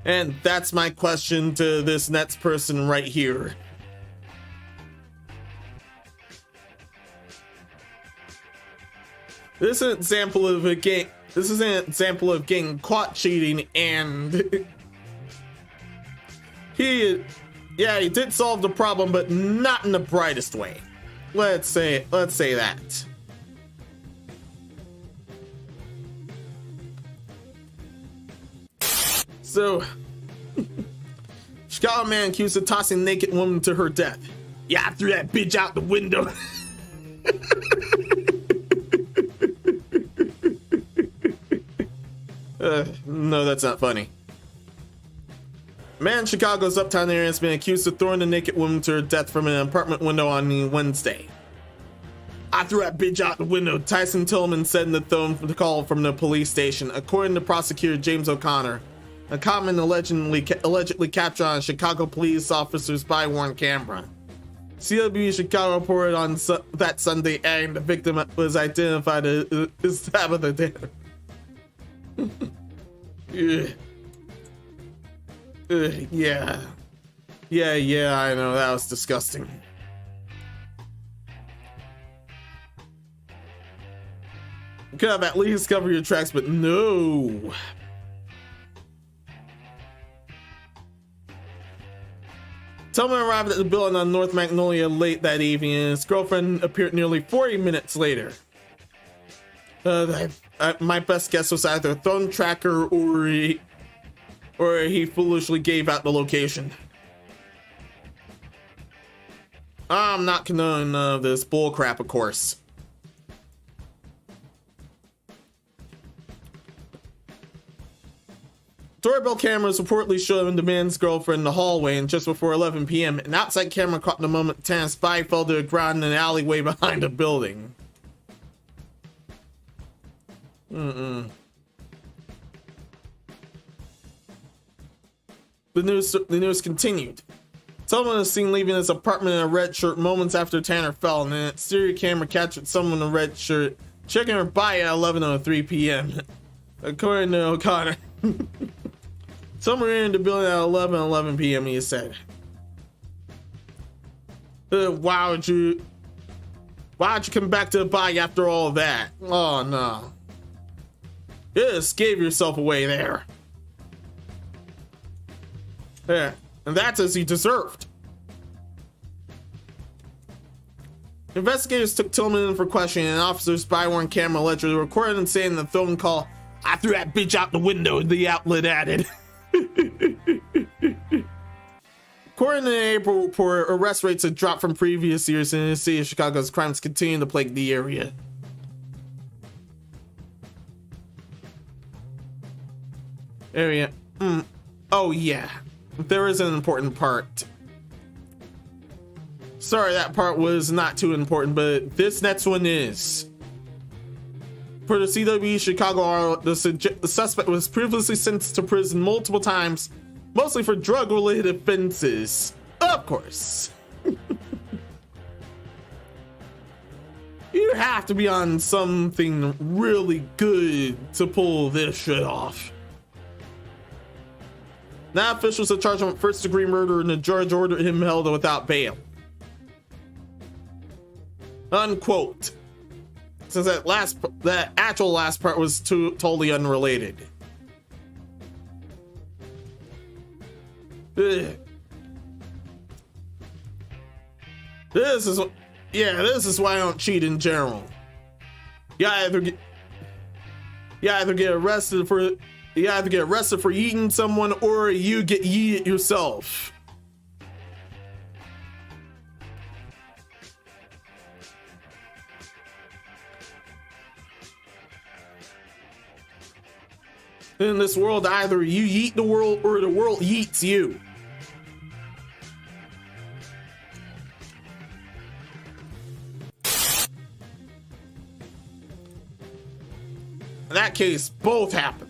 And that's my question to this next person right here. This is an example of a game. This is an example of getting caught cheating, and he did solve the problem, but not in the brightest way. Let's say that. So, Chicago man accused of tossing naked woman to her death. Yeah, I threw that bitch out the window. No, that's not funny. Man in Chicago's uptown area has been accused of throwing a naked woman to her death from an apartment window on Wednesday. I threw that bitch out the window, Tyson Tillman said in the phone call from the police station, according to prosecutor James O'Connor. A comment allegedly captured on a Chicago police officer's body-worn camera. CW Chicago reported on that Sunday, and the victim was identified as Tabitha Tanner. Yeah, I know, that was disgusting. You could have at least covered your tracks, but no. Tillman arrived at the building on North Magnolia late that evening, and his girlfriend appeared nearly 40 minutes later. My best guess was either a phone tracker or he foolishly gave out the location. I'm not condoning this bullcrap, of course. Doorbell cameras reportedly showed the man's girlfriend in the hallway, and just before 11 p.m., an outside camera caught the moment Tanner's body fell to the ground in an alleyway behind a building. The news continued. Someone is seen leaving his apartment in a red shirt moments after Tanner fell, and an exterior camera captured someone in a red shirt checking her bike at 11:03 p.m. According to O'Connor. Someone entered the building at 11:11 p.m. he said. Why would you come back to the bike after all that? Oh no. You just gave yourself away there. Yeah, and that's as he deserved. Investigators took Tillman in for questioning, and officers body-worn camera allegedly recorded him saying in the phone call, "I threw that bitch out the window," the outlet added. According to the April report, arrest rates had dropped from previous years in the city of Chicago as crimes continue to plague the area. Oh yeah, there is an important part. Sorry, that part was not too important, but this next one is. For the CW Chicago, the suspect was previously sentenced to prison multiple times, mostly for drug-related offenses. Of course. You have to be on something really good to pull this shit off. Now officials are charged him with first-degree murder, and the judge ordered him held without bail. Unquote. Since that actual last part was totally unrelated. Ugh. This is why I don't cheat in general. You either get arrested for eating someone, or you get yeeted yourself. In this world, either you yeet the world or the world yeets you. In that case, both happened.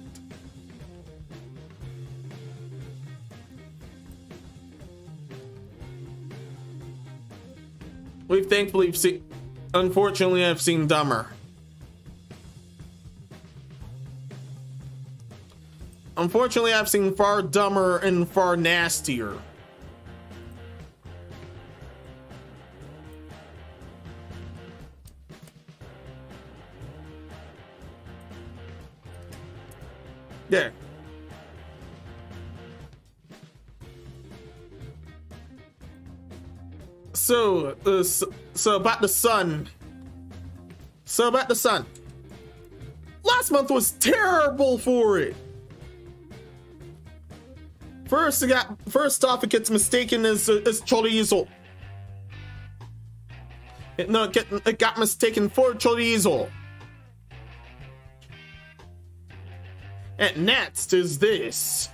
Unfortunately, I've seen dumber. Unfortunately, I've seen far dumber and far nastier. Yeah. So about the sun. Last month was terrible for it. First off, it gets mistaken as chorizo. It got mistaken for chorizo. And next is this.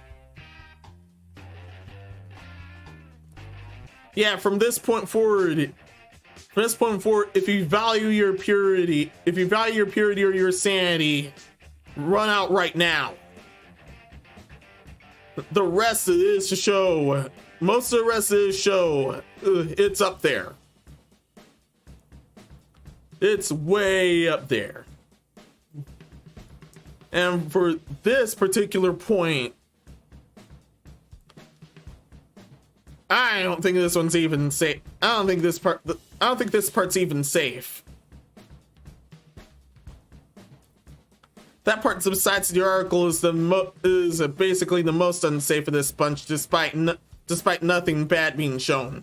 Yeah, from this point forward, if you value your purity or your sanity, run out right now. The rest of this show, most of the rest of this show, it's up there. It's way up there. And for this particular point, I don't think this one's even safe. I don't think this part's even safe. That part besides the article is basically the most unsafe of this bunch, despite nothing bad being shown.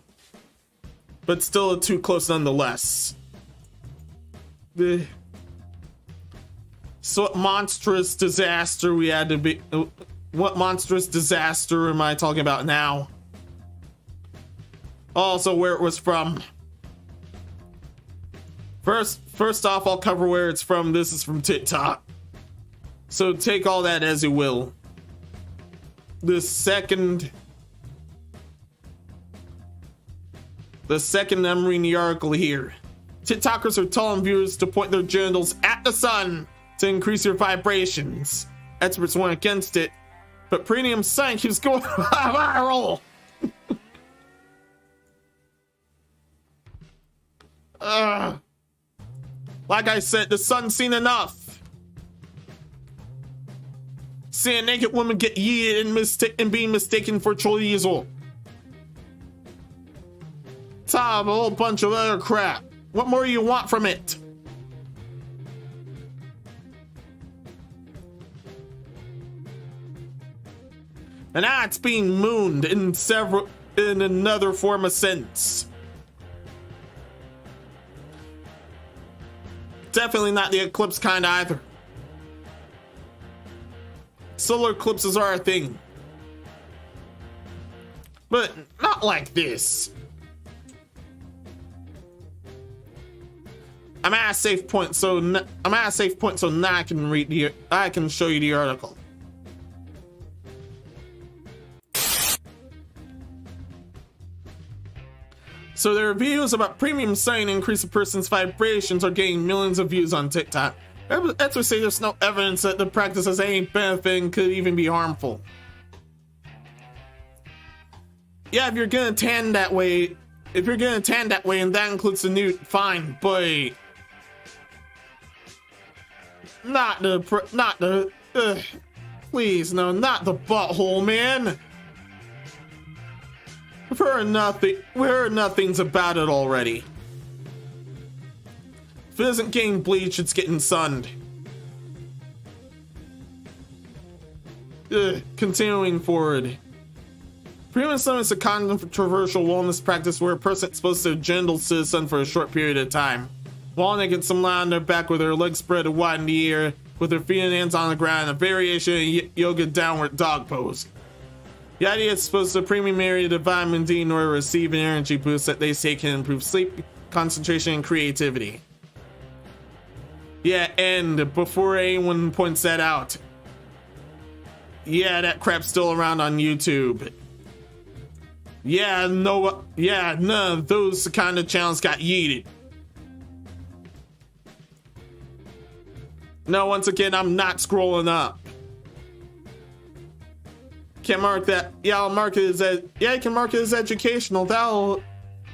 But still too close nonetheless. So what monstrous disaster we had to be? What monstrous disaster am I talking about now? Also, where it was from. First off, I'll cover where it's from. This is from TikTok. So take all that as you will. The second I'm reading the article here. TikTokers are telling viewers to point their genitals at the sun to increase your vibrations. Experts went against it, but premium sun keeps going viral. Like I said, the sun's seen enough. See a naked woman get yeeted and being mistaken for chorizo. Top, a whole bunch of other crap. What more do you want from it? And now it's being mooned in another form of sense. Definitely not the eclipse kind either. Solar eclipses are a thing, but not like this. I'm at a safe point, so now I can show you the article. So there are videos about premium sign increase a person's vibrations are getting millions of views on TikTok. Experts say there's no evidence that the practice has any benefit and could even be harmful. Yeah, if you're gonna tan that way, and that includes the nude, fine, but please, no, not the butthole, man. We heard nothing's about it already. If it isn't getting bleached, it's getting sunned. Continuing forward. Premium sun is a controversial wellness practice where a person is supposed to genitals to the sun for a short period of time. While naked, some lie on their back with their legs spread wide in the air, with their feet and hands on the ground, a variation of yoga downward dog pose. The idea is supposed to premium area the vitamin D in order to receive an energy boost that they say can improve sleep, concentration, and creativity. Yeah, and before anyone points that out, yeah, that crap's still around on YouTube. Yeah, none of those kind of channels got yeeted. No, once again, I'm not scrolling up. Can't mark that. Yeah, I'll mark it as you can mark it as educational. That'll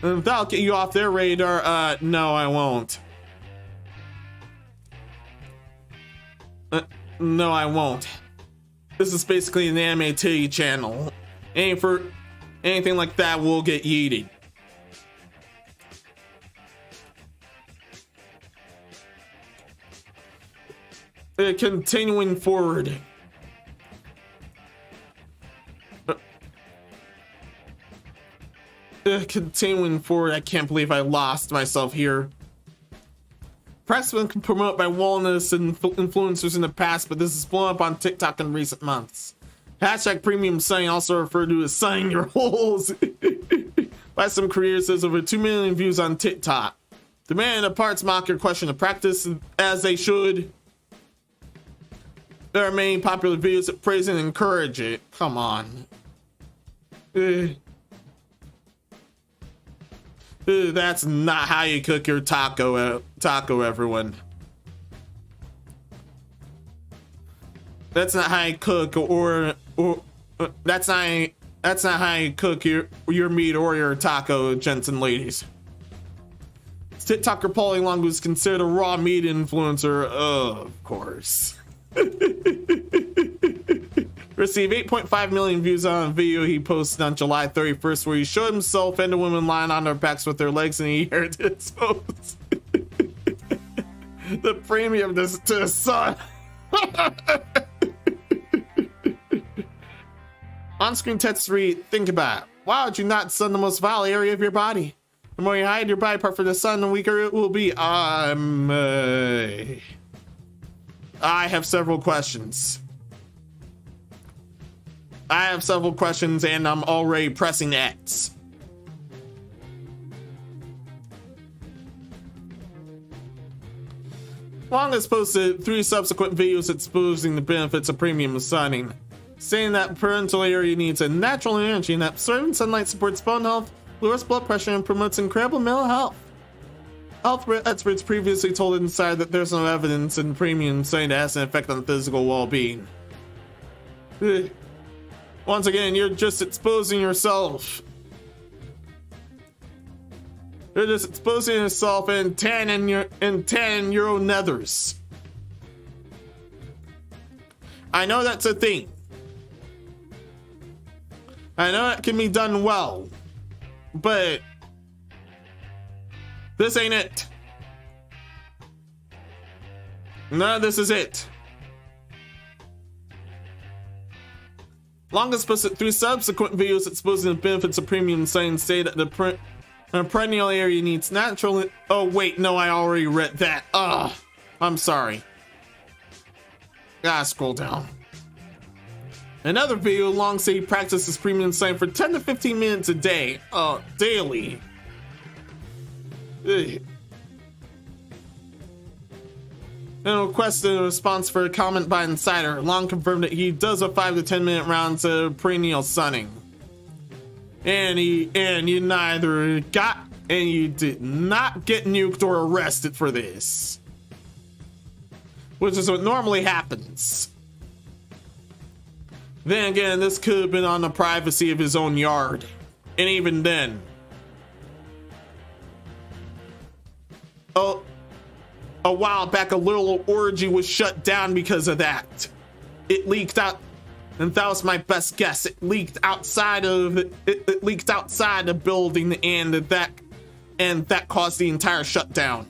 get you off their radar. No, I won't. No, I won't. This is basically an anime titty channel. Anything like that will get yeeted. Continuing forward. Continuing forward, I can't believe I lost myself here. Press has been promoted by wellness and influencers in the past, but this has blown up on TikTok in recent months. Hashtag premium sunning, also referred to as sunning your holes, by some creators, has over 2 million views on TikTok. The man in the parts mock your question to practice as they should. There are many popular videos that praise and encourage it. Come on. That's not how you cook your taco, everyone. That's not how you cook, or that's not how you cook your meat or your taco, gents and ladies. TikToker Paulie Long was considered a raw meat influencer, of course. Received 8.5 million views on a video he posted on July 31st where he showed himself and a woman lying on their backs with their legs in the air to expose the premium to the sun. On-screen text read, think about it. Why would you not sun the most vital area of your body? The more you hide your body part from the sun, the weaker it will be. I have several questions. And I'm already pressing X. Long has posted 3 subsequent videos exposing the benefits of premium sunning, saying that parental area needs a natural energy and that absorbing sunlight supports bone health, lowers blood pressure, and promotes incredible mental health. Health experts previously told Insider that there's no evidence in premium sunning that has an effect on physical well-being. Once again, you're just exposing yourself. You're just exposing yourself in 10 euro nethers. I know that's a thing. I know it can be done well, but this ain't it. No, this is it. Longest posted 3 subsequent videos exposing the benefits of premium sign say that the perennial area needs natural. Oh wait, no, I already read that. Ugh, I'm sorry. Gotta scroll down. Another video long say he practices premium sign for 10 to 15 minutes a day, daily. Ugh. And requested a response for a comment by Insider. Long confirmed that he does a 5 to 10 minute rounds of perennial sunning. And you did not get nuked or arrested for this. Which is what normally happens. Then again, this could have been on the privacy of his own yard. And even then. Oh, a while back, a little orgy was shut down because of that. It leaked out, and that was my best guess. It leaked outside of it leaked outside the building, and that caused the entire shutdown.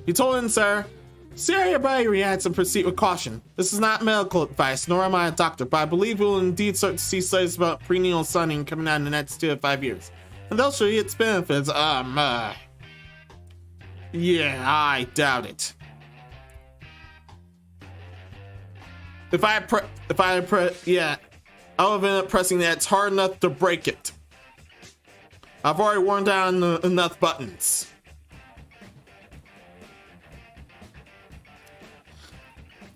You told him, sir. See how your body reacts and proceed with caution. This is not medical advice, nor am I a doctor, but I believe we will indeed start to see studies about perennial sunning coming out in the next 2 to 5 years. And they'll show you its benefits. Yeah, I doubt it. Yeah, I'll have ended up pressing that. It's hard enough to break it. I've already worn down enough buttons.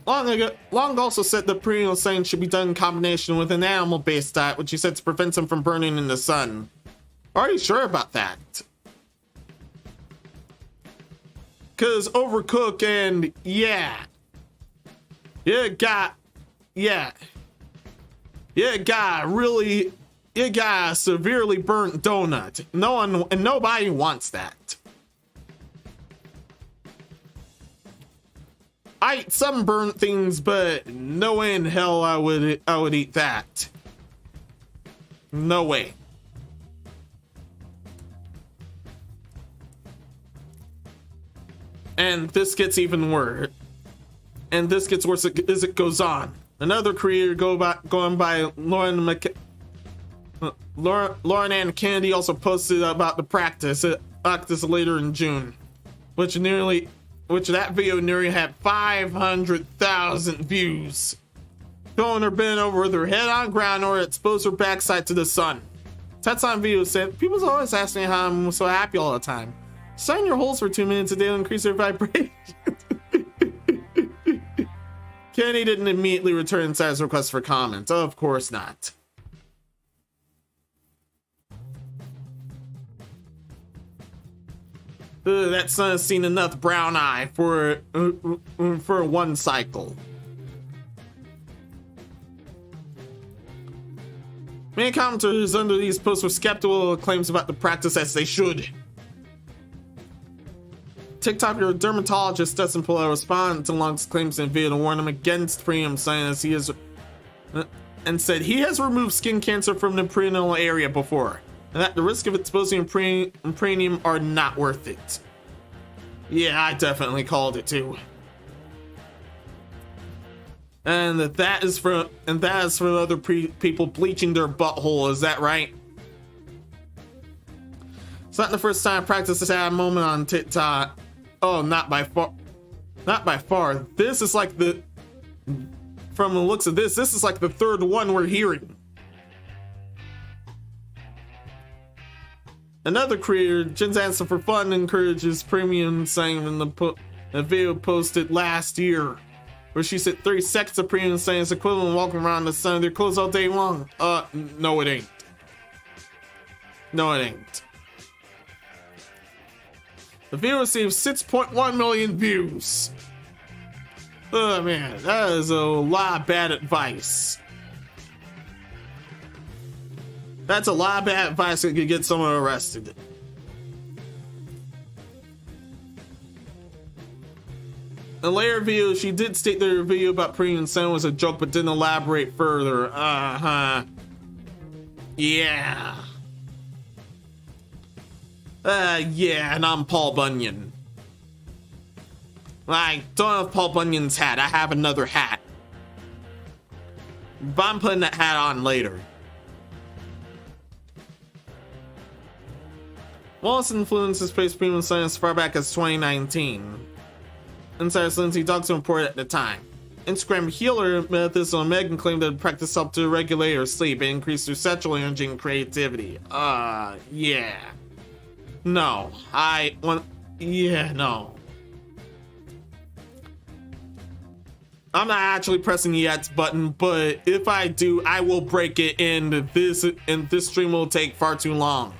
Long also said that perennial sunning should be done in combination with an animal-based diet, which he said to prevent them from burning in the sun. Are you sure about that? Cause overcook and you got a severely burnt donut. Nobody wants that. I eat some burnt things, but no way in hell I would eat that. No way. And this gets even worse. And this gets worse as it goes on. Another creator going by Lauren Ann Kennedy also posted about the practice later in June, which that video nearly had 500,000 views. Showing her bent over with her head on ground or exposed her backside to the sun. That's on video said, people always ask me how I'm so happy all the time. Sign your holes for 2 minutes a day to increase their vibration. Kenny didn't immediately return Insider's request for comment. Of course not. That sun has seen enough brown eye for one cycle. Many commenters under these posts were skeptical of claims about the practice, as they should. TikToker dermatologist Dustin Polo responded to Long's claims in a video to warn him against premium science and said he has removed skin cancer from the perennial area before, and that the risk of exposing premium are not worth it. Yeah, I definitely called it too. And that is for other people bleaching their butthole. Is that right? It's not the first time I practiced this at a moment on TikTok. Oh, not by far. Not by far. This is like from the looks of this is like the third one we're hearing. Another creator, Jen's Answer for Fun, encourages premium saying in the video posted last year, where she said 30 seconds of premium saying is equivalent to walking around the sun in their clothes all day long. No it ain't. No it ain't. The video received 6.1 million views. Oh man, that is a lot of bad advice. That's a lot of bad advice that could get someone arrested. In a later video, she did state that her video about premium sin was a joke, but didn't elaborate further. Yeah. Yeah, and I'm Paul Bunyan. I don't have Paul Bunyan's hat. I have another hat. But I'm putting that hat on later. Wallace influences space premium sin as far back as 2019. Insider Sanity dogs reported at the time. Instagram healer Methodist and Megan claimed that practice helped to regulate her sleep and increase her sexual energy and creativity. Yeah. No. No. I'm not actually pressing the X button, but if I do, I will break it, and this stream will take far too long.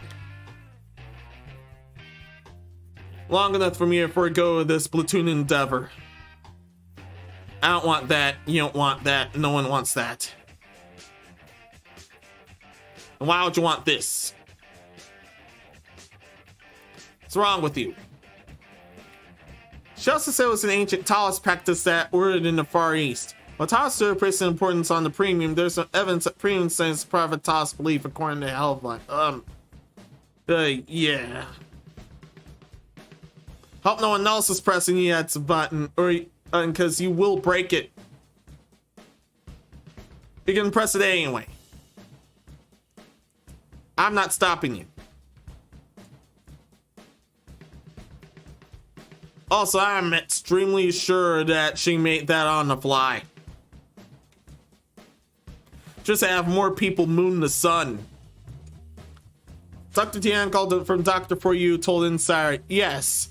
Long enough for me to forego this platoon endeavor. I don't want that. You don't want that. No one wants that. And why would you want this? What's wrong with you? She also said it was an ancient Taoist practice that ordered in the Far East. While Taoists still place an importance on the premium, there's some evidence that premium is part of a Taoist belief according to Hellblind. Yeah. Hope no one else is pressing the X button, or because you will break it. You can press it anyway. I'm not stopping you. Also, I'm extremely sure that she made that on the fly. Just to have more people moon the sun. Dr. Tian called from Doctor For You told Insider, yes.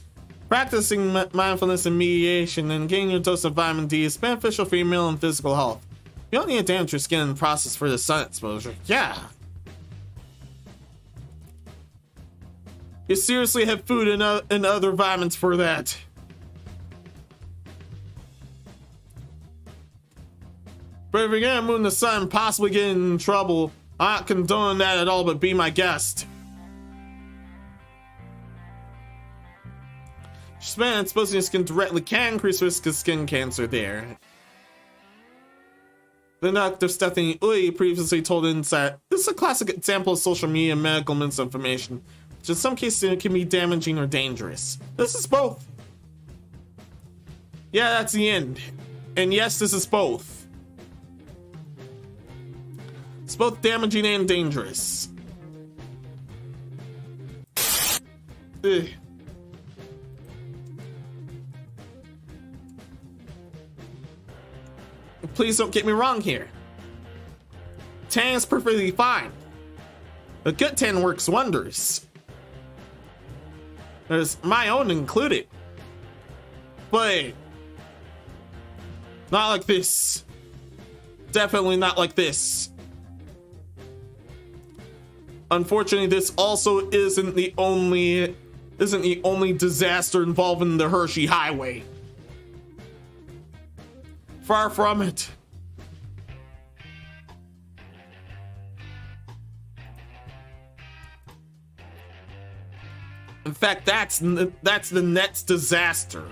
Practicing mindfulness and mediation and getting your dose of vitamin D is beneficial for your mental and physical health. You don't need to damage your skin in the process for the sun exposure. Yeah. You seriously have food and other vitamins for that. But if you're gonna moon the sun and possibly get in trouble, I'm not condoning that at all, but be my guest. Spent exposing your skin directly can increase risk of skin cancer there. The Dr. Stephanie Uy previously told Insight, this is a classic example of social media and medical misinformation, which in some cases it can be damaging or dangerous. This is both. Yeah, that's the end. And yes, this is both. It's both damaging and dangerous. Ugh. Please don't get me wrong here. Tan is perfectly fine. A good tan works wonders. There's my own included. But not like this. Definitely not like this. Unfortunately, this also isn't the only disaster involving the Hershey Highway. Far from it. In fact, that's the next disaster.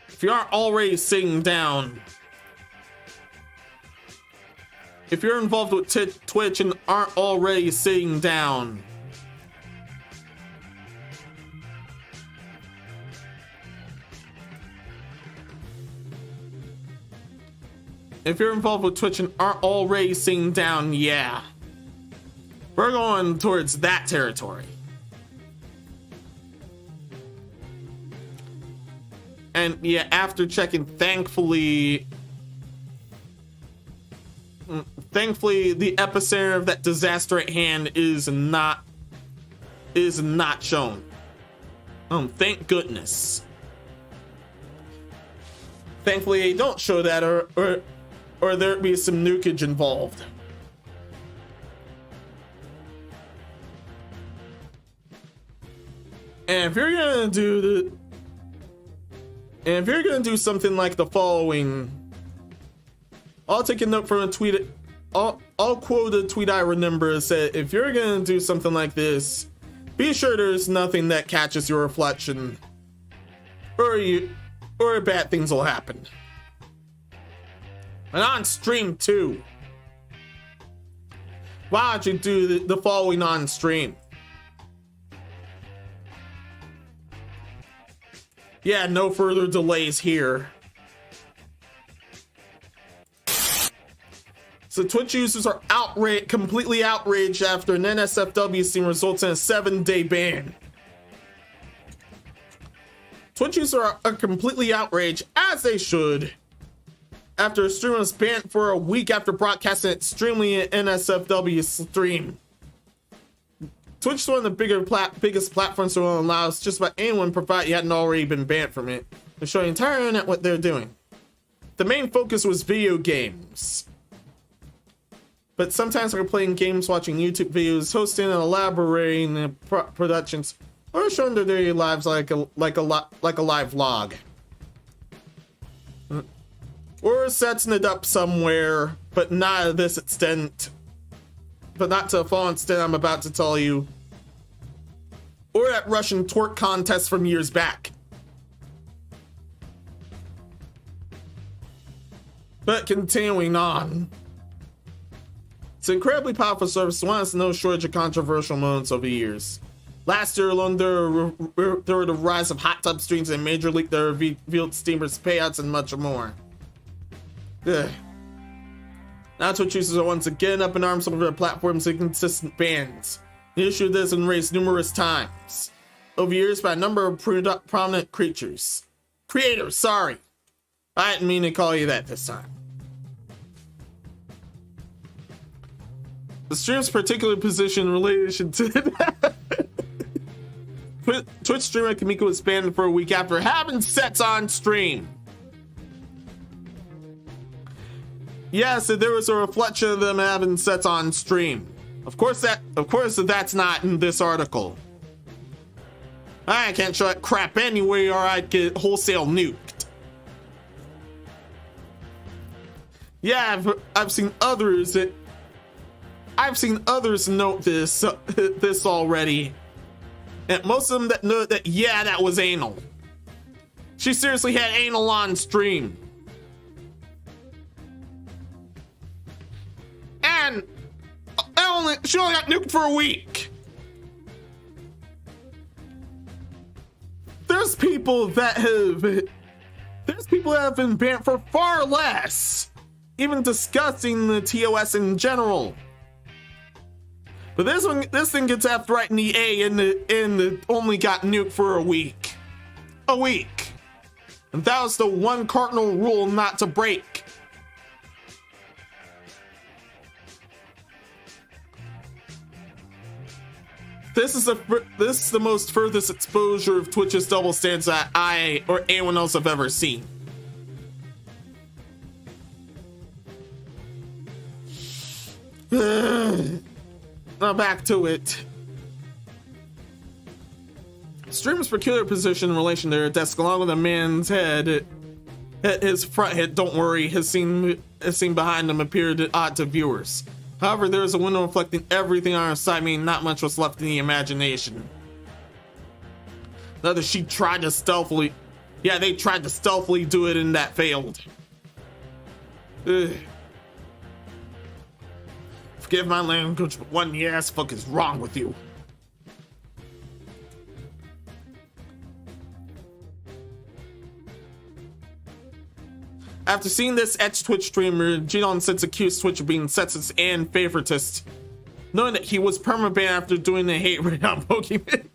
If you aren't already sitting down, if you're involved with Twitch and aren't already sitting down, if you're involved with Twitch and aren't already sitting down, yeah. We're going towards that territory. And yeah, after checking, thankfully the epicenter of that disaster at hand is not shown. Thank goodness. Thankfully they don't show that, or there'd be some nukage involved. And if you're gonna do something like the following, I'll take a note from a tweet. I'll quote a tweet I remember. It said, if you're gonna do something like this, be sure there's nothing that catches your reflection, or bad things will happen. And on stream too. Why don't you do the following on stream? Yeah, no further delays here. So Twitch users are completely outraged after an NSFW scene results in a 7-day ban. Twitch users are completely outraged, as they should, after a streamer was banned for a week after broadcasting extremely NSFW stream. Twitch is one of the biggest platforms that allows just about anyone, provided you hadn't already been banned from it, to show the entire internet what they're doing. The main focus was video games. But sometimes we're playing games, watching YouTube videos, hosting and elaborating productions, or showing their daily lives like a live vlog. Or setting it up somewhere, but not to this extent. But not to the full extent I'm about to tell you. Or that Russian twerk contest from years back. But continuing on. It's an incredibly powerful service, one has no shortage of controversial moments over the years. Last year alone, there were the rise of hot tub streams and Major League that revealed streamers' payouts and much more. Ugh. Now Twitch users are once again up in arms over their platform's inconsistent bans. The issue of this has been raised numerous times over years by a number of prominent creators. Creators, sorry. I didn't mean to call you that this time. The stream's particular position in relation to that. Twitch streamer Kamiko was banned for a week after having sets on stream. Yeah, so there was a reflection of them having sets on stream. Of course that's not in this article. I can't show that crap anyway or I'd get wholesale nuked. Yeah, I've seen others note this already. And most of them that know that, yeah, that was anal. She seriously had anal on stream. And she only got nuked for a week. There's people that have been banned for far less, even discussing the TOS in general. But this thing gets effed right in the A, and it only got nuked for a week. A week. And that was the one cardinal rule not to break. This is the most furthest exposure of Twitch's double standards that I or anyone else have ever seen. Now back to it. Streamer's peculiar position in relation to their desk, along with a man's head, his front head, don't worry, his scene behind him appeared odd to viewers. However, there was a window reflecting everything on her side, meaning not much was left in the imagination. Another, she tried to stealthily... Yeah, they tried to stealthily do it and that failed. Ugh. Forgive my language, but what in the ass fuck is wrong with you? After seeing this ex-Twitch streamer, Ginon since accused Twitch of being sexist and favoritist, knowing that he was permabanned after doing the hate raid on Pokemon.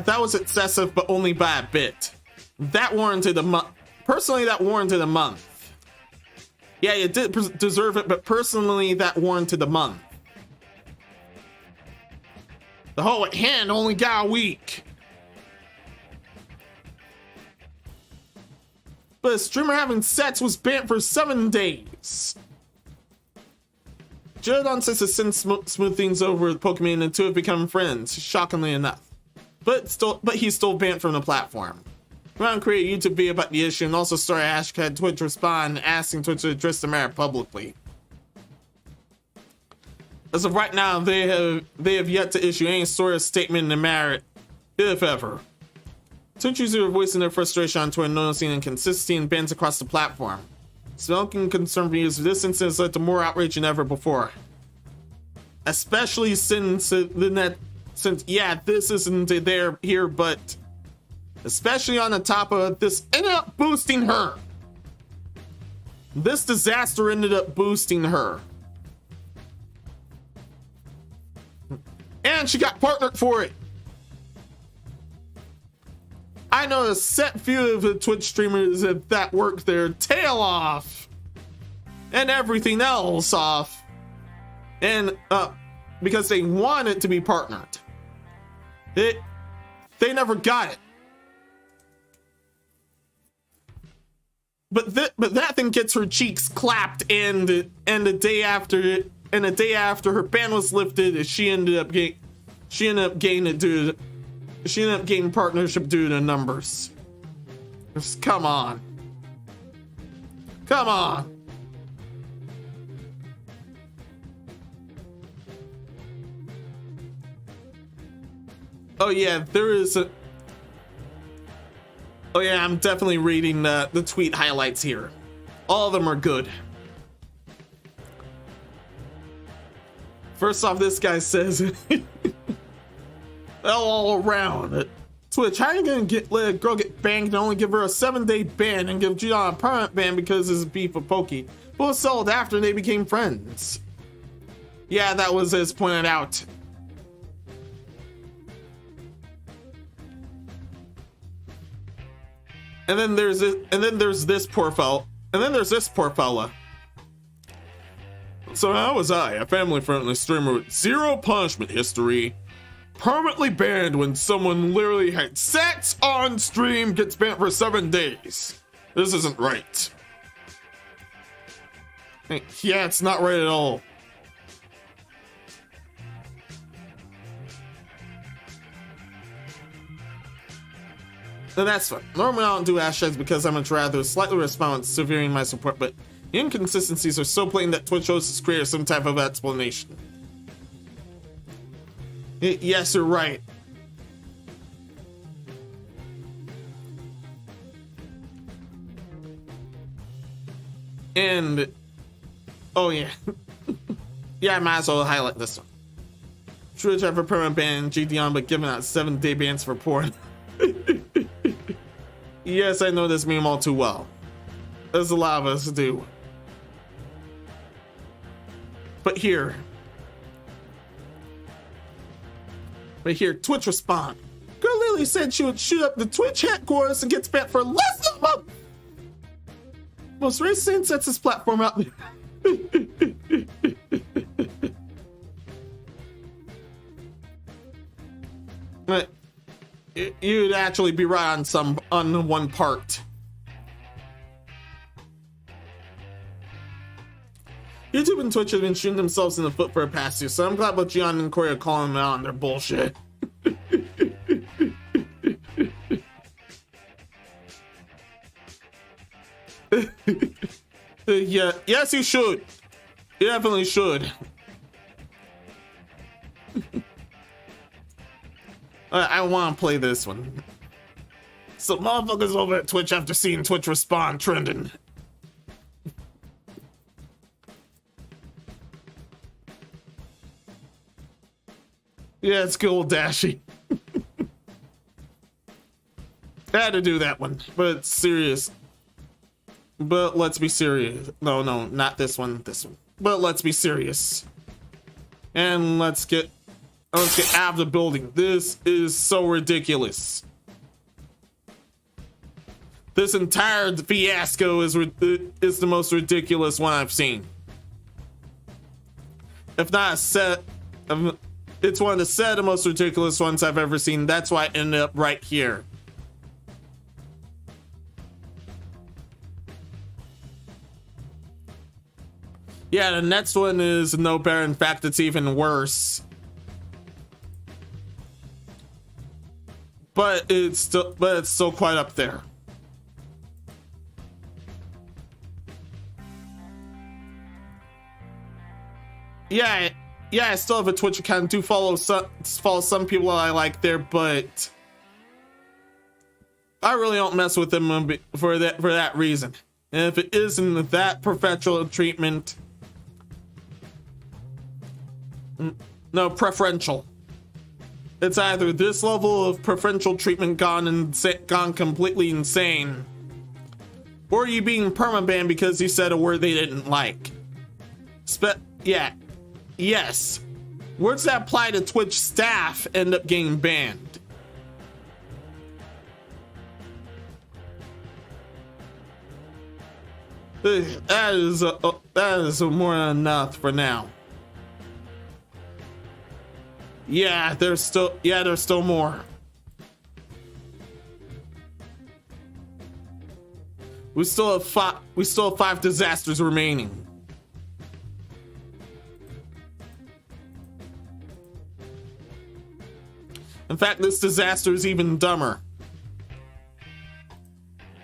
that was excessive, but only by a bit. That warranted a month. Personally, that warranted a month. Yeah, you did deserve it, but personally, that warranted a month. The whole hand only got a week. But a streamer having sets was banned for 7 days. Jirodon says to send smooth things over with Pokemon and two have become friends, shockingly enough. But he's still banned from the platform. Ron created a YouTube video about the issue and also started hashtag Twitch respond, asking Twitch to address the matter publicly. As of right now, they have yet to issue any sort of statement in the matter, if ever. Twitch users are voicing their frustration on Twitter, noticing inconsistency and bans across the platform. Smoking concern for users, this incident has led to more outrage than ever before. Especially since this isn't there here, but especially on the top of this ended up boosting her. This disaster ended up boosting her. And she got partnered for it. I know a set few of the Twitch streamers that work their tail off and everything else off, and because they wanted to be partnered. They never got it. But that thing gets her cheeks clapped, and the day after her ban was lifted, she ended up gaining partnership due to numbers. Just come on. Oh yeah, I'm definitely reading the tweet highlights here. All of them are good. First off, this guy says, all around. Twitch, how are you gonna let a girl get banned and only give her a 7-day ban and give Jirodon a permanent ban because it's beef with Pokey? But was sold after they became friends. Yeah, that was as pointed out. And then there's this poor fella. So how was I, a family-friendly streamer with zero punishment history, permanently banned when someone literally had sex on stream, gets banned for 7 days? This isn't right. Yeah, it's not right at all. And that's fine. Normally I don't do hashtags because I'm much rather slightly respond with severing my support, but the inconsistencies are so blatant that Twitch hosts has created some type of explanation. Yes, you're right. And oh yeah. Yeah, I might as well highlight this one. Twitch have a permanent ban GDon, but giving out 7-day bans for porn. Yes, I know this meme all too well. As a lot of us do. But here, Twitch respond. Girl Lily said she would shoot up the Twitch headquarters and gets banned for less than a month. Most racist and sexist platform out there. But you'd actually be right on one part. YouTube and Twitch have been shooting themselves in the foot for a past year, so I'm glad both Gian and Corey are calling them out on their bullshit. Yeah, yes, you should. You definitely should. I want to play this one. So motherfuckers over at Twitch after seeing Twitch respond trending. Yeah, it's cool, Dashy. I had to do that one, but it's serious. But let's be serious. No, not this one, this one. But let's be serious. And let's get out of the building. This is so ridiculous. This entire fiasco is the most ridiculous one I've seen. If not a set of, it's one of the most ridiculous ones I've ever seen. That's why I ended up right here. Yeah, the next one is no better. In fact, it's even worse. But it's still quite up there. Yeah, I still have a Twitch account. Do follow some people I like there, but I really don't mess with them for that reason. And if it isn't that professional treatment, no, preferential. It's either this level of preferential treatment gone completely insane, or you being permabanned because you said a word they didn't like. Yeah. Yes. Words that apply to Twitch staff end up getting banned. That is more than enough for now. Yeah, there's still more. We still have 5 disasters remaining. In fact, this disaster is even dumber.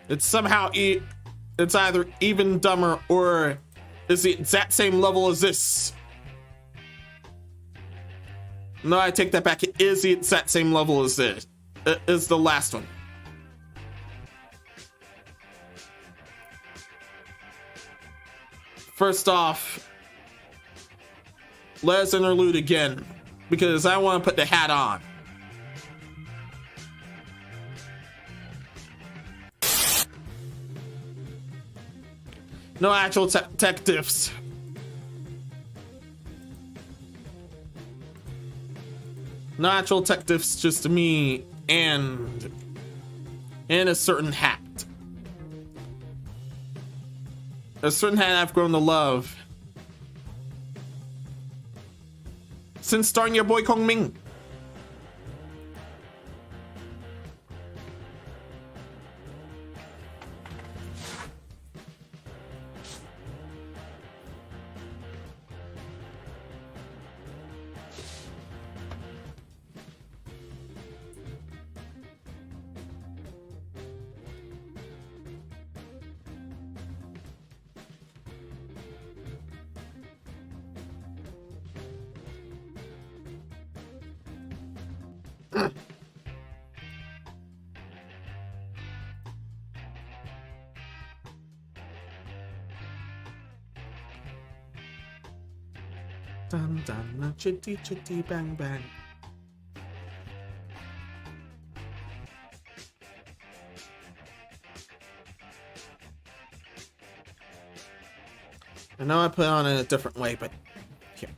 It's either even dumber or is the exact same level as this. No, I take that back. It is the exact same level as this. It is the last one. First off, let's interlude again, because I want to put the hat on. No actual tech diffs. No actual tech diffs, just me and a certain hat. A certain hat I've grown to love since starting your boy Kong Ming. Dun dun, chitty chitty bang bang. I know I put it on in a different way, but here.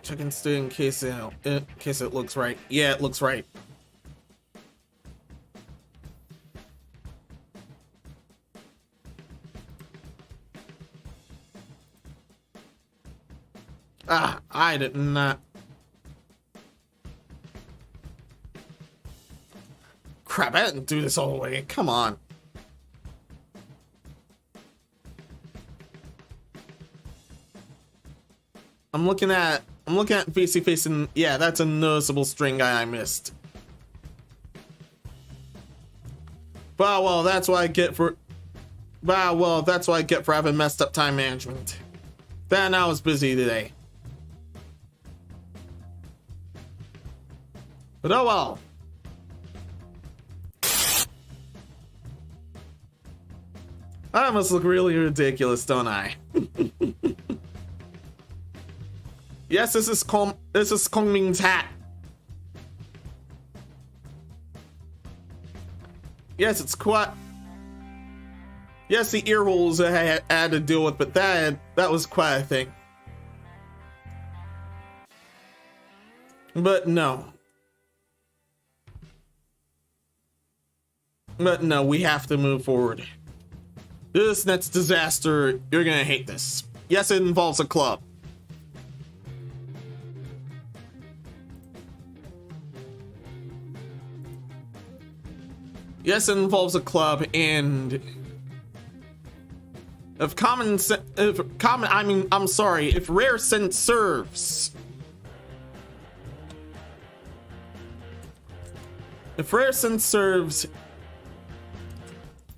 Checking stew in case it looks right. Yeah, it looks right. Ah, I did not. Crap, I didn't do this all the way. Come on. I'm looking at VC face, and yeah, that's a noticeable string I missed. Well, that's what I get for having messed up time management. Then I was busy today. But oh well. I must look really ridiculous, don't I? Yes, this is Kong Ming's hat. Yes, it's quite. Yes, the ear holes I had to deal with, but that was quite a thing. But no. But no, we have to move forward. This next disaster, you're gonna hate this. Yes, it involves a club. Yes, it involves a club, and If rare sense serves. If rare sense serves,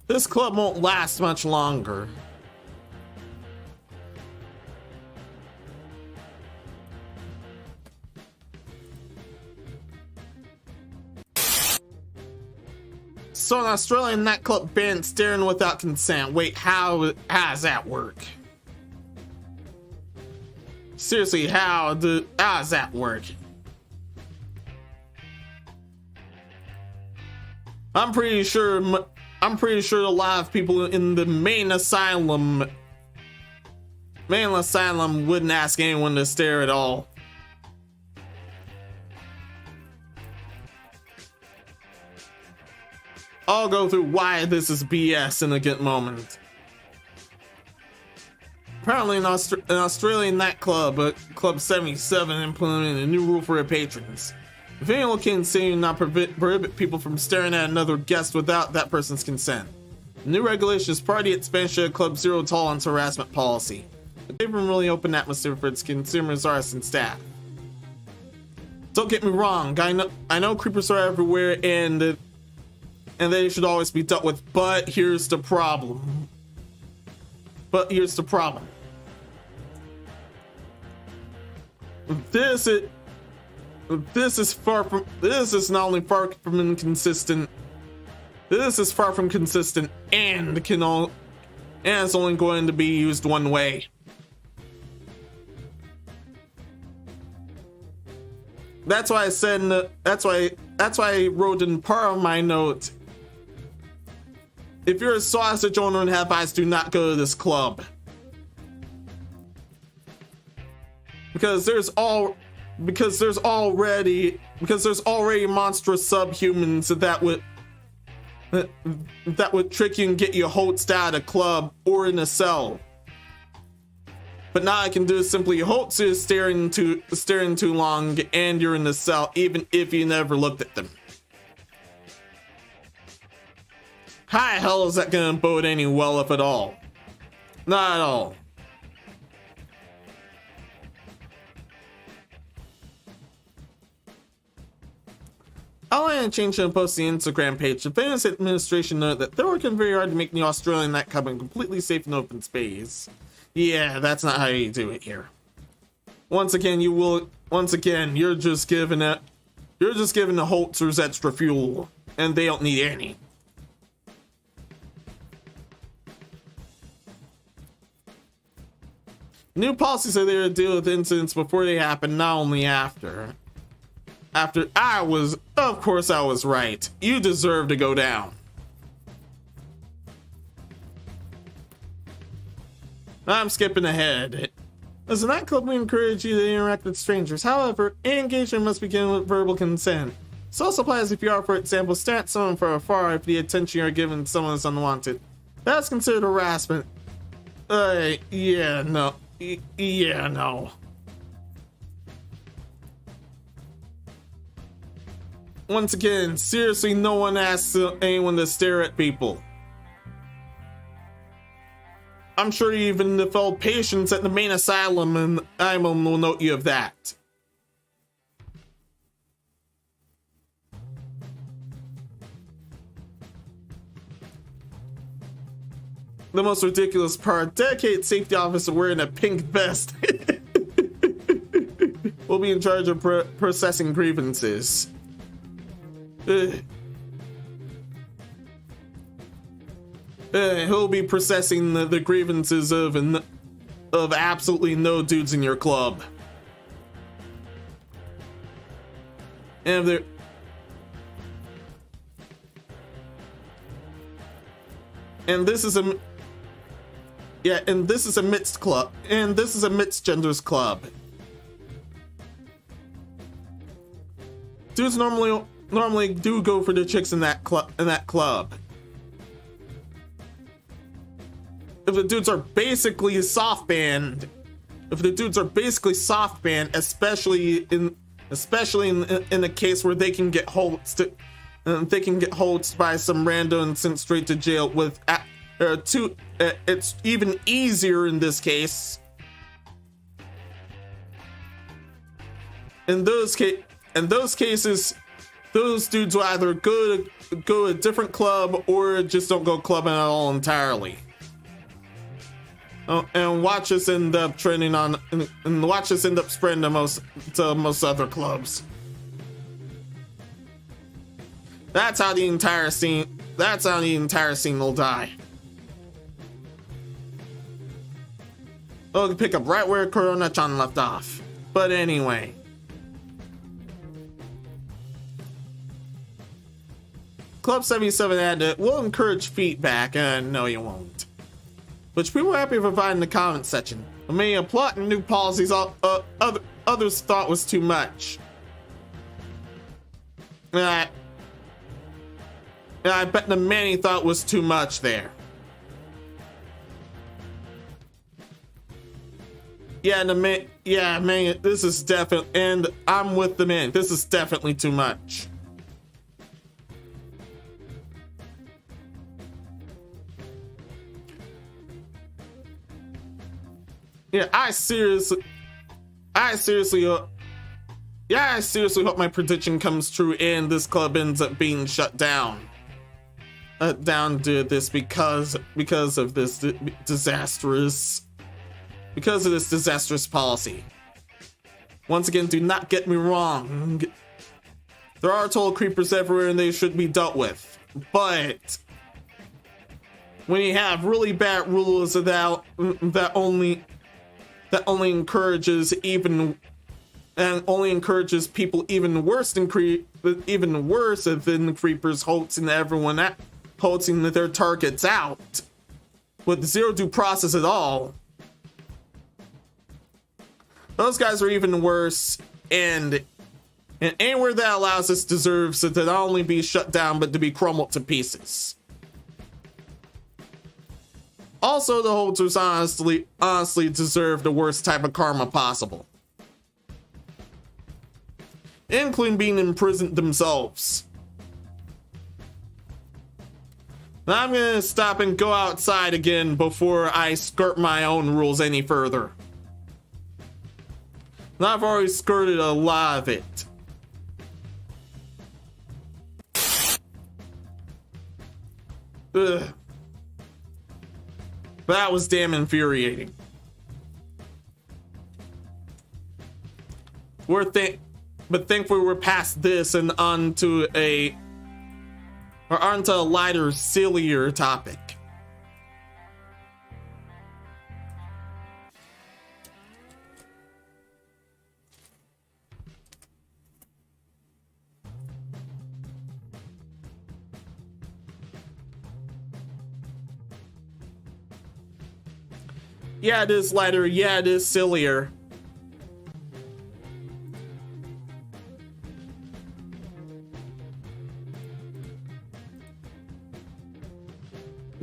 this club won't last much longer. So an Australian nightclub banned staring without consent. Wait, how does that work? Seriously, how does that work? I'm pretty sure a lot of people in the main asylum wouldn't ask anyone to stare at all. I'll go through why this is BS in a good moment. Apparently, an Australian nightclub, Club 77, implemented a new rule for their patrons. If anyone can say not prohibit people from staring at another guest without that person's consent. The new regulation is part of the expansion of Club Zero Tolerance harassment policy. It gave them a really open atmosphere for its consumers, artists, and staff. Don't get me wrong, I know creepers are everywhere and they should always be dealt with, but here's the problem. This is not only far from inconsistent. This is far from consistent and it's only going to be used one way. That's why I said that's why I wrote in part of my note. If you're a sausage owner and have eyes, do not go to this club. Because there's already monstrous subhumans that would trick you and get you hoaxed out of a club or in a cell. But now I can do is simply hoax you staring too long and you're in the cell even if you never looked at them. How the hell is that gonna bode any well, if at all? Not at all. I want to change and post the Instagram page. The famous administration noted that they're working very hard to make the Australian nightclub a completely safe and open space. Yeah, that's not how you do it here. Once again, you're just giving the hoaxers extra fuel, and they don't need any. New policies are there to deal with incidents before they happen, not only after. Of course I was right. You deserve to go down. I'm skipping ahead. As a nightclub, we encourage you to interact with strangers. However, any engagement must begin with verbal consent. This also applies if you are, for example, staring at someone from afar if the attention you're giving to someone is unwanted. That's considered harassment. Yeah, no. Once again, seriously, no one asks anyone to stare at people. I'm sure even the fellow patients at the main asylum and I will note you of that. The most ridiculous part, dedicated safety officer wearing a pink vest will be in charge of processing grievances. He'll be processing the grievances of absolutely no dudes in your club. And this is a mixed club, and this is a mixed genders club. Dudes normally do go for the chicks in that club. If the dudes are basically soft banned, especially in the case where they can get hoaxed by some rando and sent straight to jail It's even easier in this case. In those cases, those dudes will either go to a different club or just don't go clubbing at all entirely. And watch us end up trending on, and watch us end up spreading to most other clubs. That's how the entire scene will die. Oh, pick up right where Corona-chan left off. But anyway. Club 77 added, we'll encourage feedback. No, you won't. Which people were happy to provide in the comment section. I mean, a plot and new policies others thought was too much. I bet the many thought was too much there. Yeah, man, this is definitely, and I'm with the man. This is definitely too much. Yeah, I seriously hope my prediction comes true and this club ends up being shut down. Down to this because of this disastrous policy. Once again, do not get me wrong. There are total creepers everywhere and they should be dealt with. But when you have really bad rules that only encourages people even worse than creepers, holding their targets out with zero due process at all. Those guys are even worse, and anywhere that allows us deserves to not only be shut down but to be crumbled to pieces. Also, the holders honestly deserve the worst type of karma possible, including being imprisoned themselves. Now I'm gonna stop and go outside again before I skirt my own rules any further. Now I've already skirted a lot of it. Ugh. That was damn infuriating. But thankfully we're past this and onto a lighter, sillier topic. Yeah, it is lighter. Yeah, it is sillier.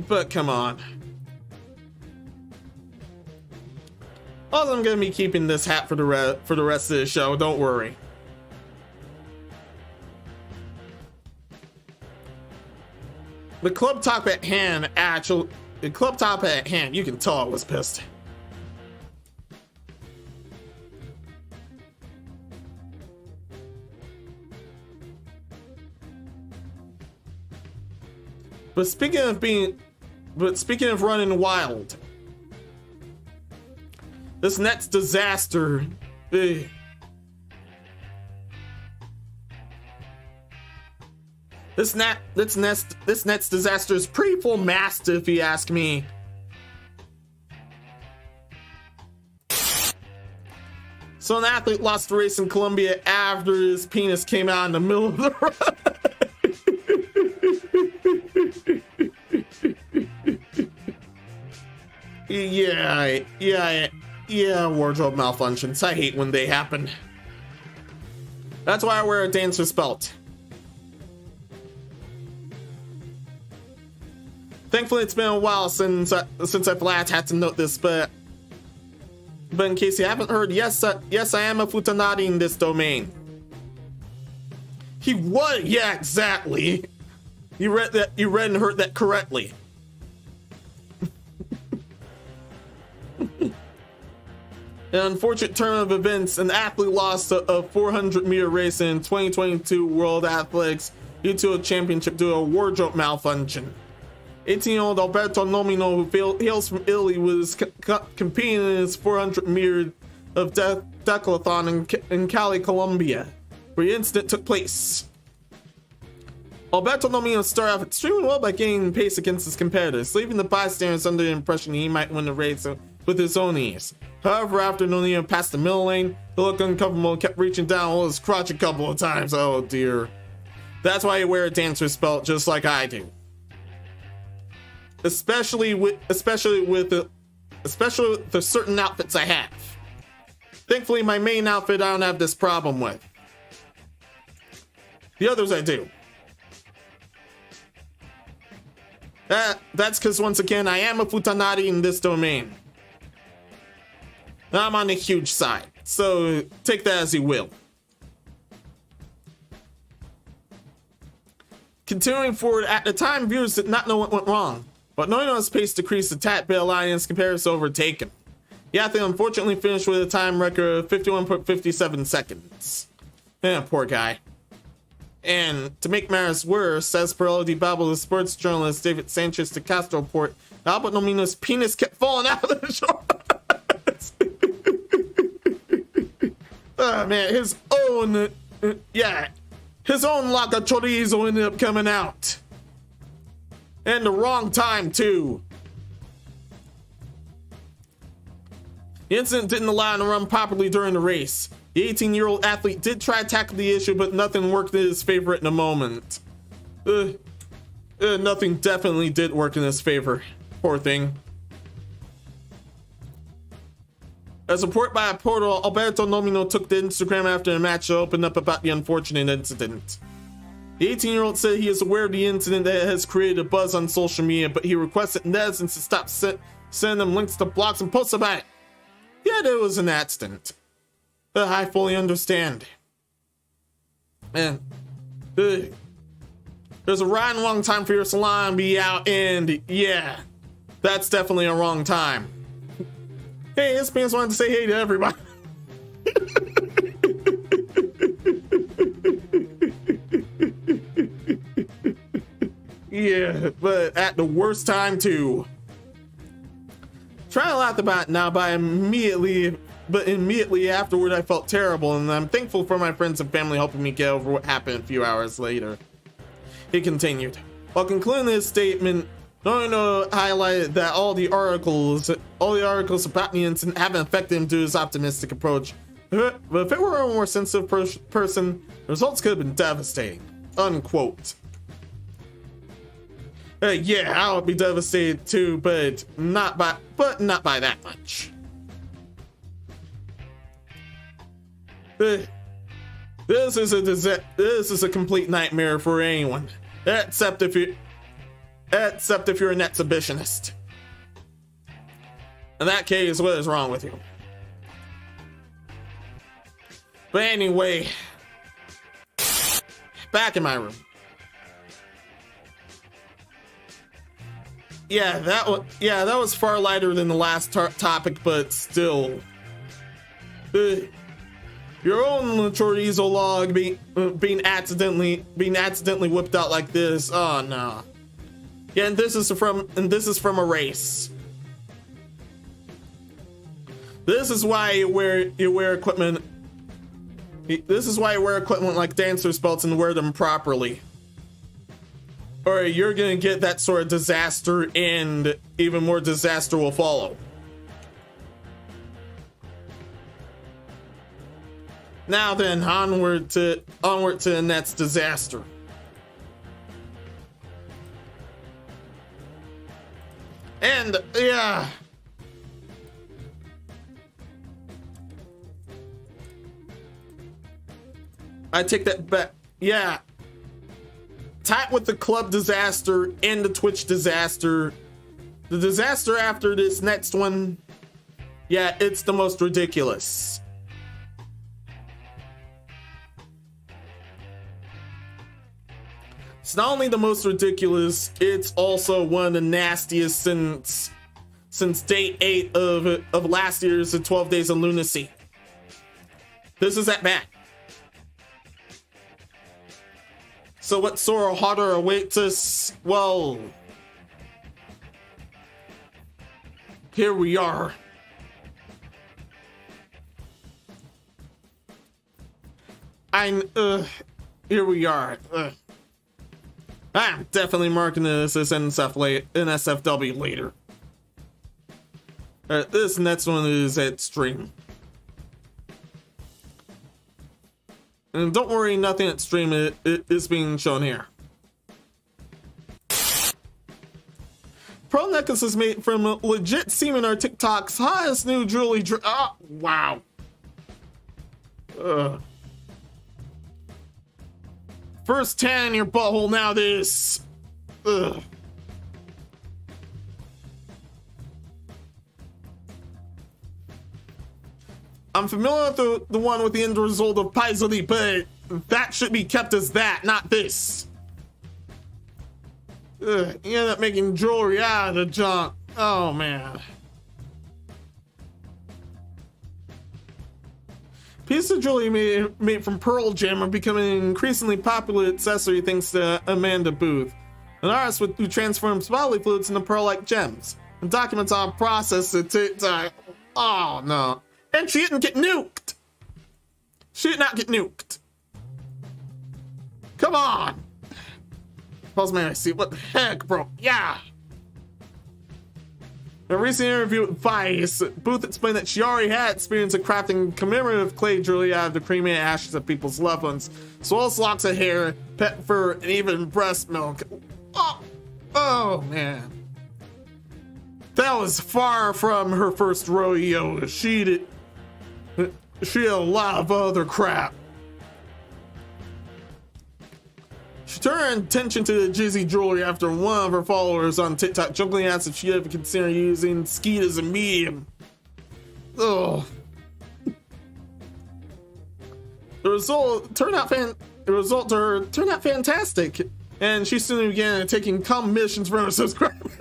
But come on. Also, I'm gonna be keeping this hat for the rest of the show. Don't worry. The club top at hand, you can tell I was pissed. But speaking of running wild, this next disaster, this next disaster is pretty full mast, if you ask me. So an athlete lost a race in Colombia after his penis came out in the middle of the road. Yeah, wardrobe malfunctions. I hate when they happen. That's why I wear a dancer's belt. Thankfully, it's been a while since I've last had to note this, but in case you haven't heard, yes, I am a futanari in this domain. He was, yeah, exactly. You read and heard that correctly. An unfortunate turn of events, an athlete lost a 400-meter race in 2022 World Athletics due to a championship due to a wardrobe malfunction. 18-year-old Alberto Nomino, who hails from Italy, was competing in his 400-meter of decathlon in Cali, Colombia, where the incident took place. Alberto Nomino started off extremely well by gaining pace against his competitors, leaving the bystanders under the impression he might win the race with his own ease. However, after Nomino passed the middle lane, he looked uncomfortable and kept reaching down on his crotch a couple of times. Oh dear. That's why you wear a dancer's belt just like I do. Especially with the certain outfits I have. Thankfully, my main outfit I don't have this problem with. The others I do. That's because, once again, I am a futanari in this domain. I'm on the huge side, so take that as you will. Continuing forward, at the time, viewers did not know what went wrong, but knowing his pace decreased a tad bit, allowing his comparison to overtaken. The athlete unfortunately finished with a time record of 51.57 seconds. Poor guy. And to make matters worse, as per Diablo, the sports journalist David Sanchez de Castro report, Albert Nomino's penis kept falling out of the shorts. Oh man, his own log of chorizo ended up coming out. And the wrong time too. The incident didn't allow him to run properly during the race. The 18-year-old athlete did try to tackle the issue, but nothing worked in his favor at the moment. Nothing definitely did work in his favor. Poor thing. As reported by a portal, Alberto Nomino took to Instagram after the match to open up about the unfortunate incident. The 18-year-old said he is aware of the incident that has created a buzz on social media, but he requested netizens to stop sending them links to blogs and posts about it. Yeah, it was an accident. I fully understand. Man, there's a right and wrong time for your salon to be out, and yeah, that's definitely a wrong time. Hey, this man's wanted to say hey to everybody. Yeah, but at the worst time too. Trying to laugh about it now, but immediately afterward I felt terrible, and I'm thankful for my friends and family helping me get over what happened a few hours later. He continued. While concluding his statement, Nomino highlighted that all the articles about the incident haven't affected him due to his optimistic approach. But if it were a more sensitive person, the results could have been devastating. Unquote. Yeah, I would be devastated too, but not by that much. This is a complete nightmare for anyone, except if you're an exhibitionist. In that case, what is wrong with you? But anyway, back in my room. Yeah, that was far lighter than the last topic, but still. Your own chorizo log being accidentally whipped out like this. Oh no. Yeah, and this is from a race. This is why you wear equipment. This is why you wear equipment like dancer's belts and wear them properly. Or you're gonna get that sort of disaster, and even more disaster will follow. Now then, onward to the next disaster. And yeah. I take that back. Yeah. Tied with the club disaster and the Twitch disaster. The disaster after this next one. Yeah, it's the most ridiculous. It's not only the most ridiculous, it's also one of the nastiest since day 8 of last year's 12 Days of Lunacy. This is that bad. So what sorrow hotter awaits us? Well, here we are. Here we are. I'm definitely marking this as NSFW later. This next one is at stream. And don't worry, nothing at stream is being shown here. Pearl necklaces made from legit semen are TikTok's hottest new jewelry. Oh, wow. First 10 in your butthole, now this. Ugh. I'm familiar with the one with the end result of Paisoli, but that should be kept as that, not this. Ugh, you end up making jewelry out of the junk. Oh, man. Pieces of jewelry made from Pearl Jam are becoming an increasingly popular accessory thanks to Amanda Booth, an artist who transforms bodily fluids into pearl-like gems and documents our process to TikTok. Oh, no. And she didn't get nuked. She did not get nuked. Come on. Pause my see what the heck, bro. Yeah. In a recent interview with Vice, Booth explained that she already had experience of crafting commemorative clay jewelry out of the cremated ashes of people's loved ones, as well as locks of hair, pet fur, and even breast milk. Oh man. That was far from her first rodeo. She had a lot of other crap. She turned her attention to the Jizzy jewelry after one of her followers on TikTok jokingly asked if she ever considered using skeet as a medium. Ugh. The result turned out fantastic, and she soon began taking commissions from her subscribers.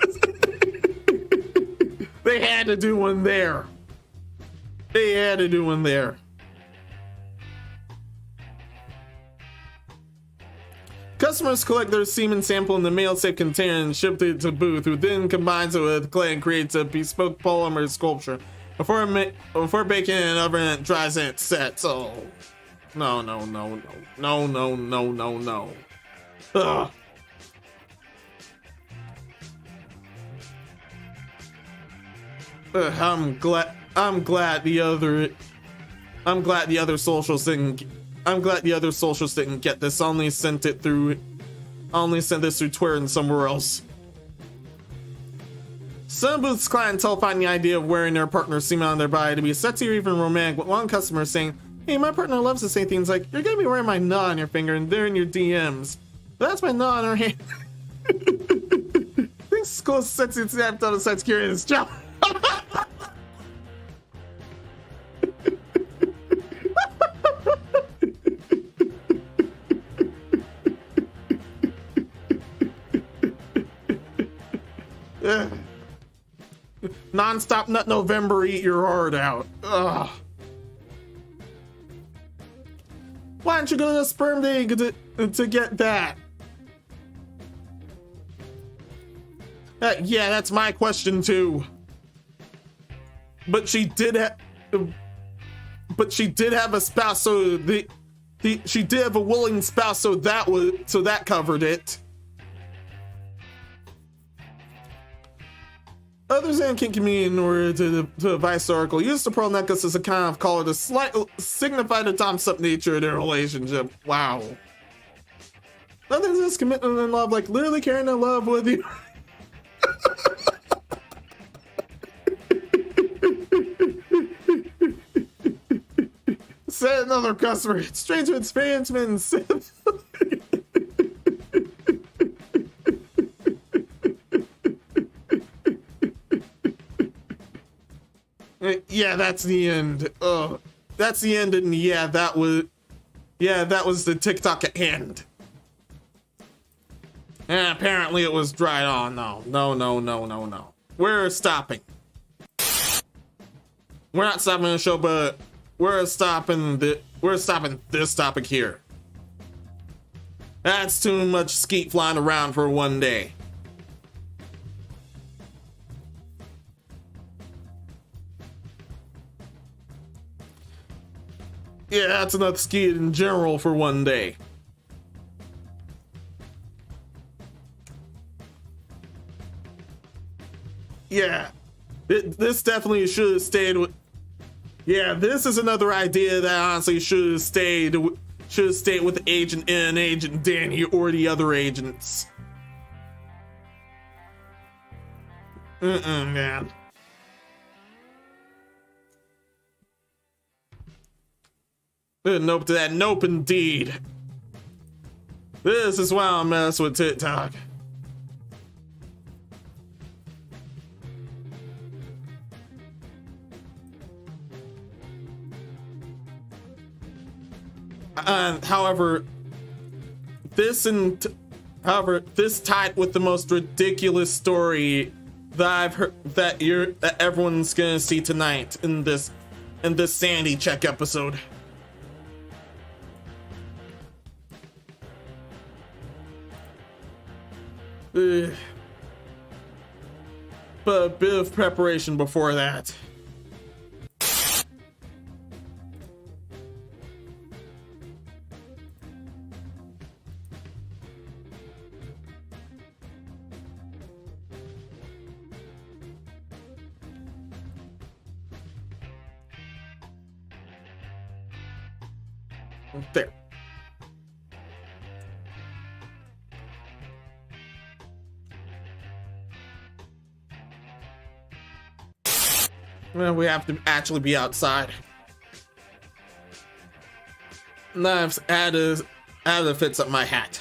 They had to do one there. They had to do one there. Customers collect their semen sample in the mail-safe container and ship it to Booth, who then combines it with clay and creates a bespoke polymer sculpture before baking in an oven and it dries and it sets. Oh, no. Ugh. I'm glad the other socials didn't get this. Only sent this through Twitter and somewhere else. Some Booth's clientele find the idea of wearing their partner's semen on their body to be sexy or even romantic, with one customer saying, "Hey, my partner loves to say things like, 'You're gonna be wearing my nut on your finger,' and they're in your DMs. That's my nut on her hand." Thinks school's sexy and snapped on a sex curious job. Non-stop nut November, eat your heart out. Ugh. Why don't you go to the sperm day to get that? Yeah, that's my question too. But she did have a spouse, so she did have a willing spouse, so that covered it. Others in the kink community, in order to advise the article, use the pearl necklace as a kind of collar to signify the thumbs-up nature of their relationship. Wow. Nothing says commitment and love like literally carrying that love with you. Said another customer. It's strange to experience men. Yeah, that's the end. That's the end, and that was the TikTok at hand. And apparently it was dried on. No. We're stopping. We're not stopping the show, but we're stopping this topic here. That's too much skeet flying around for one day. Yeah, that's enough skeet in general for one day. Yeah, this definitely should have stayed with. Yeah, this is another idea that honestly should have stayed with Agent N, Agent Danny, or the other agents. Man. Nope to that. Nope, indeed. This is why I'm messing with TikTok. However, this tied with the most ridiculous story that I've heard that everyone's gonna see tonight in this Sanity check episode. But a bit of preparation before that. There. Well, we have to actually be outside. Knives added fits up my hat.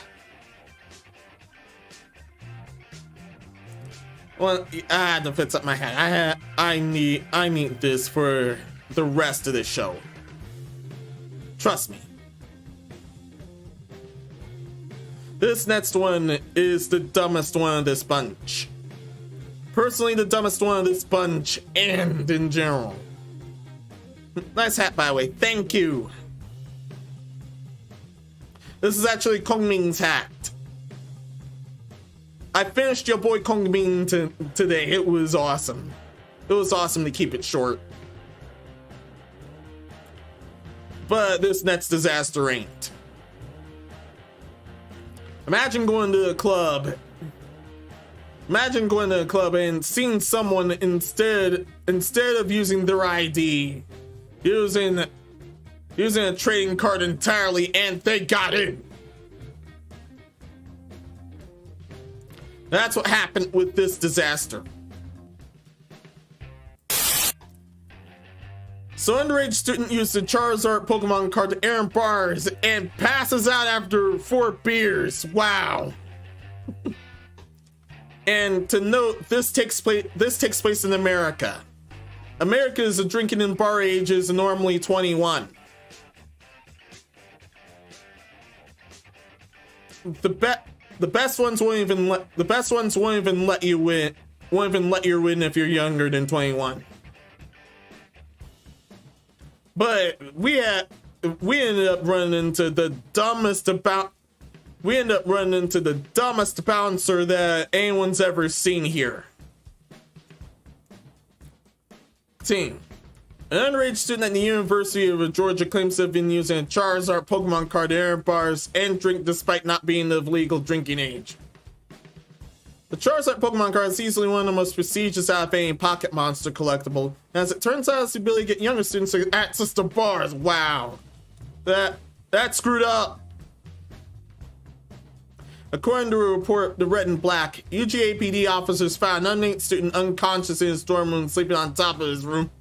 Well, I had to fits up my hat. I need this for the rest of the show. Trust me. This next one is the dumbest one of this bunch. Personally, the dumbest one of this bunch, and in general. Nice hat, by the way. Thank you. This is actually Kong Ming's hat. I finished your boy Kong Ming today. It was awesome. It was awesome to keep it short. But this next disaster ain't. Imagine going to a club. Imagine going to a club and seeing someone instead of using their ID, using a trading card entirely, and they got in. That's what happened with this disaster. So underage student used the Charizard Pokemon card to earn bars and passes out after 4 beers. Wow. And to note, this takes place in America. America's drinking and bar age is normally 21. The best ones won't even let you win. Won't even let you win if you're younger than 21. But we ended up running into the dumbest bouncer that anyone's ever seen here. Team. An underage student at the University of Georgia claims to have been using a Charizard Pokemon card to earn bars and drink despite not being of legal drinking age. The Charizard Pokemon card is easily one of the most prestigious out of any Pocket Monster collectible. As it turns out, it's the ability to get younger students to access to bars. Wow. That's screwed up. According to a report, the Red and Black, UGA PD officers found an unnamed student unconscious in his dorm room, sleeping on top of his room.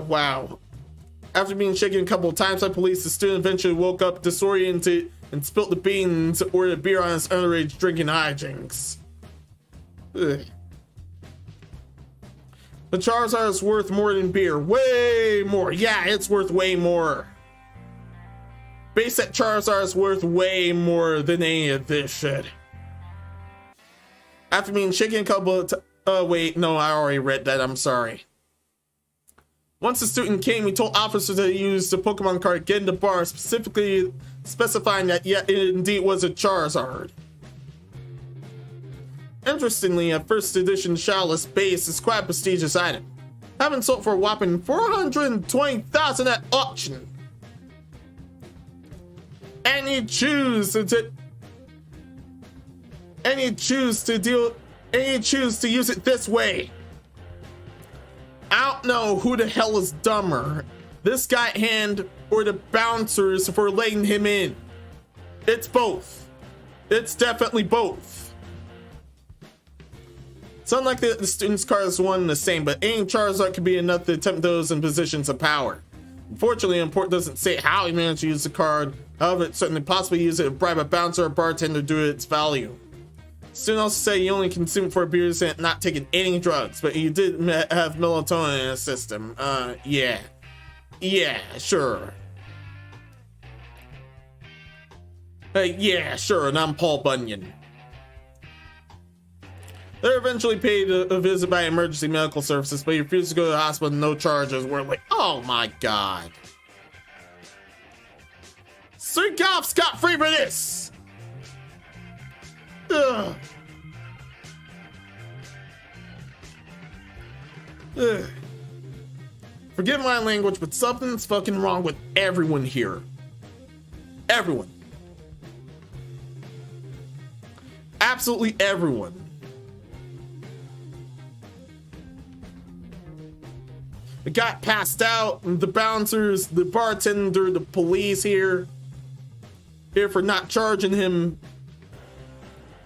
Wow. After being shaken a couple of times by police, the student eventually woke up disoriented and spilt the beans or the beer on his underage drinking hijinks. Ugh. The Charizard is worth more than beer. Way more. Yeah, it's worth way more. Base set Charizard is worth way more than any of this shit. After being shaken a couple of Oh, wait, no, I already read that. I'm sorry. Once the student came, he told officers that he used the Pokemon card Get in the Bar, specifically specifying that it indeed was a Charizard. Interestingly, a first edition Shadowless base is quite a prestigious item, having sold for a whopping 420,000 at auction. And you choose to use it this way. I don't know who the hell is dumber, this guy at hand or the bouncers for letting him in. It's both. It's definitely both. It's unlike the student's card is one and the same, but any Charizard could be enough to tempt those in positions of power. Unfortunately, the report doesn't say how he managed to use the card. However, it certainly possibly use it to bribe a bouncer or bartender due to its value. Student also said he only consumed 4 beers and not taking any drugs, but he did have melatonin in his system. Yeah. Yeah, sure. Yeah, sure, and I'm Paul Bunyan. They're eventually paid a visit by emergency medical services, but he refused to go to the hospital with no charges. We're like, oh my god. So he got off scot-free for this! Ugh. Ugh. Forgive my language, but something's fucking wrong with everyone here. Everyone. Absolutely everyone. The guy passed out, the bouncers, the bartender, the police here for not charging him.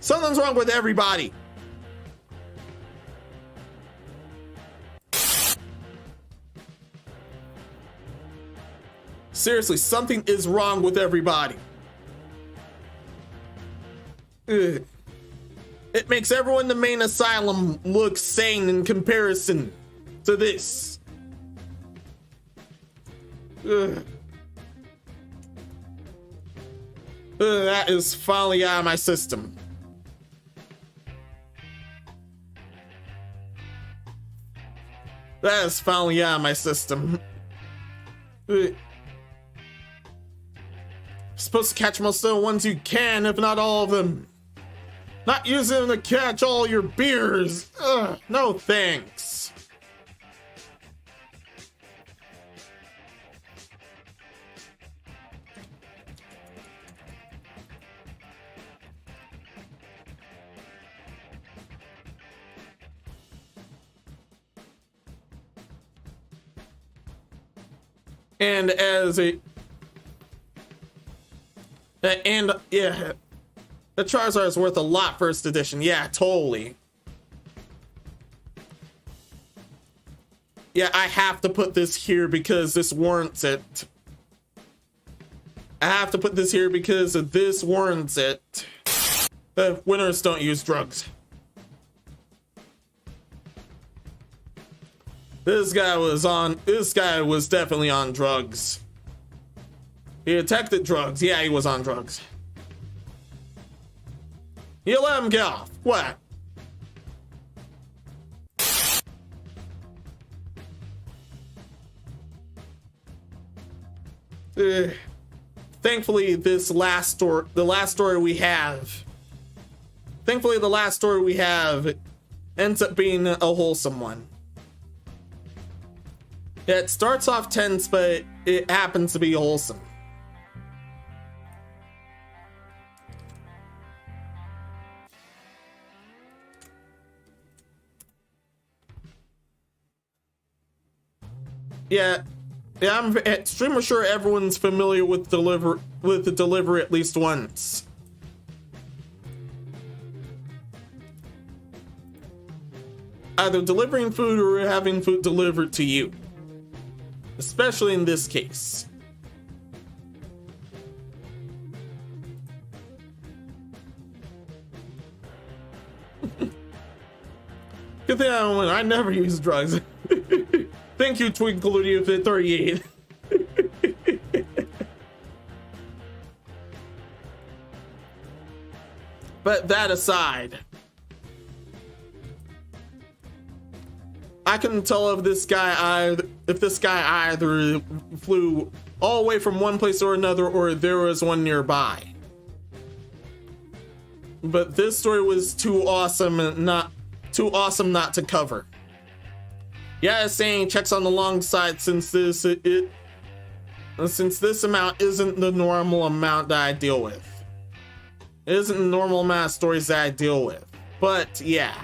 Something's wrong with everybody. Seriously, something is wrong with everybody. Ugh. It makes everyone in the main asylum look sane in comparison to this. Ugh. That is finally out of my system. That is finally out of my system. You're supposed to catch most of the ones you can, if not all of them. Not use them to catch all your beers. Ugh, no thanks. And yeah, the Charizard is worth a lot first edition. Yeah, totally. Yeah, I have to put this here because this warrants it. I have to put this here because this warrants it. Winners don't use drugs. This guy was definitely on drugs. He detected drugs. Yeah, he was on drugs. You let him get off. What? Thankfully, the last story we have ends up being a wholesome one. Yeah, it starts off tense, but it happens to be wholesome. Yeah, I'm extremely sure everyone's familiar with the delivery at least once. Either delivering food or having food delivered to you. Especially in this case. Good thing I never use drugs. Thank you, Twinkle 38. But that aside, I couldn't tell if this guy either flew all the way from one place or another, or there was one nearby. But this story was too awesome not to cover. Yeah, saying checks on the long side since this amount isn't the normal amount that I deal with. It isn't the normal amount of stories that I deal with. But yeah.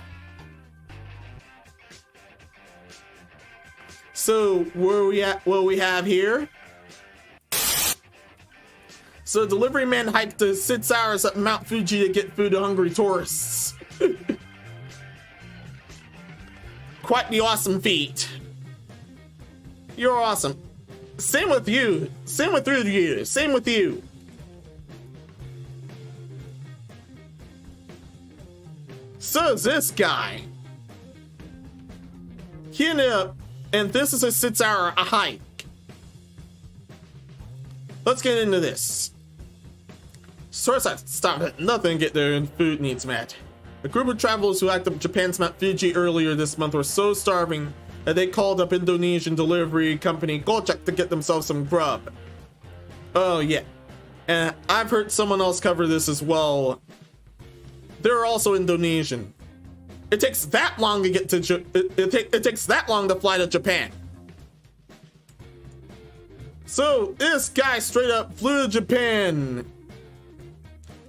So what we have here? So delivery man hiked to 6 hours up Mount Fuji to get food to hungry tourists. Quite the awesome feat. You're awesome. Same with you. Same with you. Same with you. So is this guy. He ended up, and this is a 6 hour hike. Let's get into this. Source have to stop at nothing to get their food needs met. A group of travelers who hiked up Japan's Mount Fuji earlier this month were so starving that they called up Indonesian delivery company Gojek to get themselves some grub. Oh yeah, and I've heard someone else cover this as well. They're also Indonesian. It takes that long to get to it takes that long to fly to Japan. So this guy straight up flew to Japan,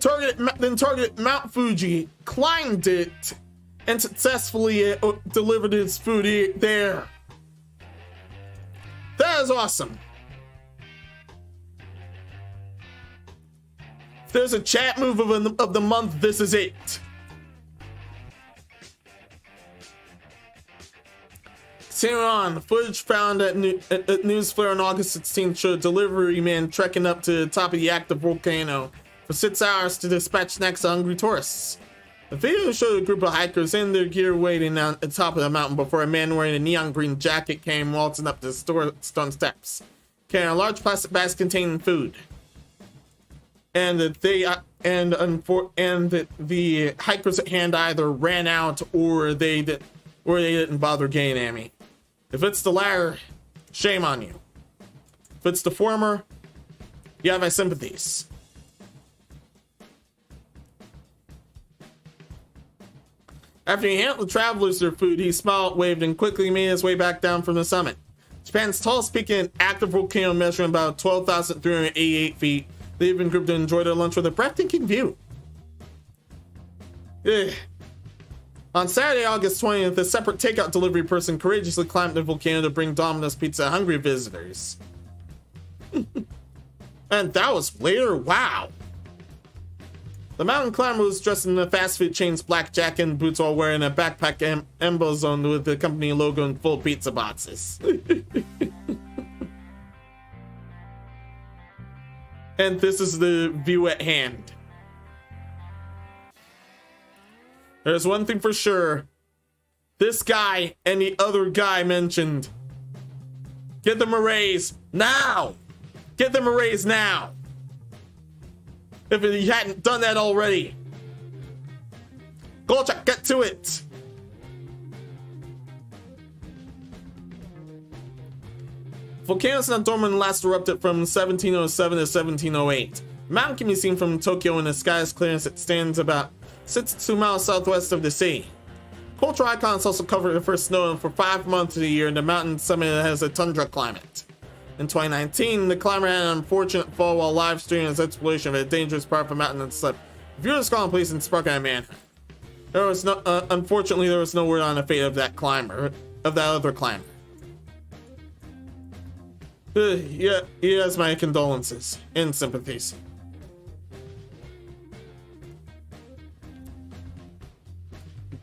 targeted Mount Fuji, climbed it, and successfully delivered his food there. That is awesome. If there's a chat move of the month, this is it. Continuing on, footage found at News Flare on August 16th showed a delivery man trekking up to the top of the active volcano for 6 hours to dispatch snacks to hungry tourists. The video showed a group of hikers in their gear waiting at the top of the mountain before a man wearing a neon green jacket came waltzing up the stone steps, carrying a large plastic bag containing food. And the hikers at hand either ran out or they didn't bother getting at me. If it's the latter, shame on you. If it's the former, you have my sympathies. After he handed the travelers their food, he smiled, waved, and quickly made his way back down from the summit. Japan's tallest peak and active volcano measuring about 12,388 feet. They even grouped to enjoy their lunch with a breathtaking view. Ugh. On Saturday, August 20th, a separate takeout delivery person courageously climbed the volcano to bring Domino's pizza to hungry visitors. And that was later? Wow. The mountain climber was dressed in the fast food chain's black jacket and boots while wearing a backpack emblazoned with the company logo and full pizza boxes. And this is the view at hand. There's one thing for sure. This guy and the other guy mentioned. Get them a raise now. Get them a raise now. If you hadn't done that already. Gojek, get to it. Volcanoes in Dorman last erupted from 1707 to 1708. The mountain can be seen from Tokyo, and the sky is clear as it stands about 62 miles southwest of the city. Cultural icons also cover the first snow for 5 months of the year, and the mountain summit has a tundra climate. In 2019, the climber had an unfortunate fall while live streaming his exploration of a dangerous part of a mountain and slipped. Viewers calling police and sparking a manhunt. There was no, unfortunately, there was no word on the fate of that other climber. Yeah, he has my condolences and sympathies.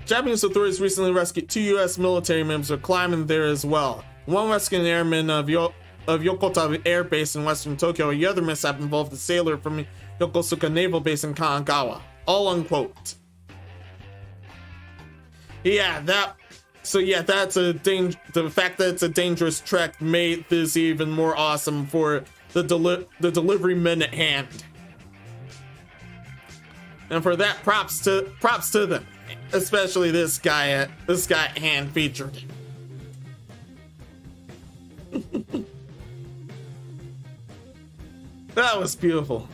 Japanese authorities recently rescued 2 U.S. military members who are climbing there as well. One rescued an airman of Yokota Air Base in western Tokyo. The other mishap involved a sailor from Yokosuka Naval Base in Kanagawa. All unquote. Yeah, that's a danger. The fact that it's a dangerous trek made this even more awesome for the delivery men at hand. And for that, props to them, especially this guy hand featured. That was beautiful.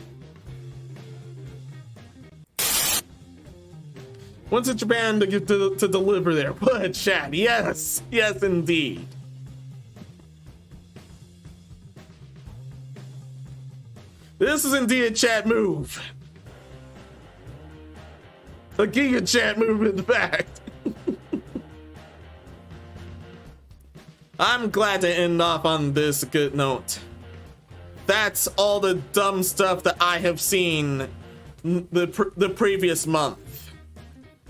When's it Japan to get to deliver there? What, chat? Yes, yes, indeed. This is indeed a chat move. A giga chat move, in fact. I'm glad to end off on this good note. That's all the dumb stuff that I have seen the previous month.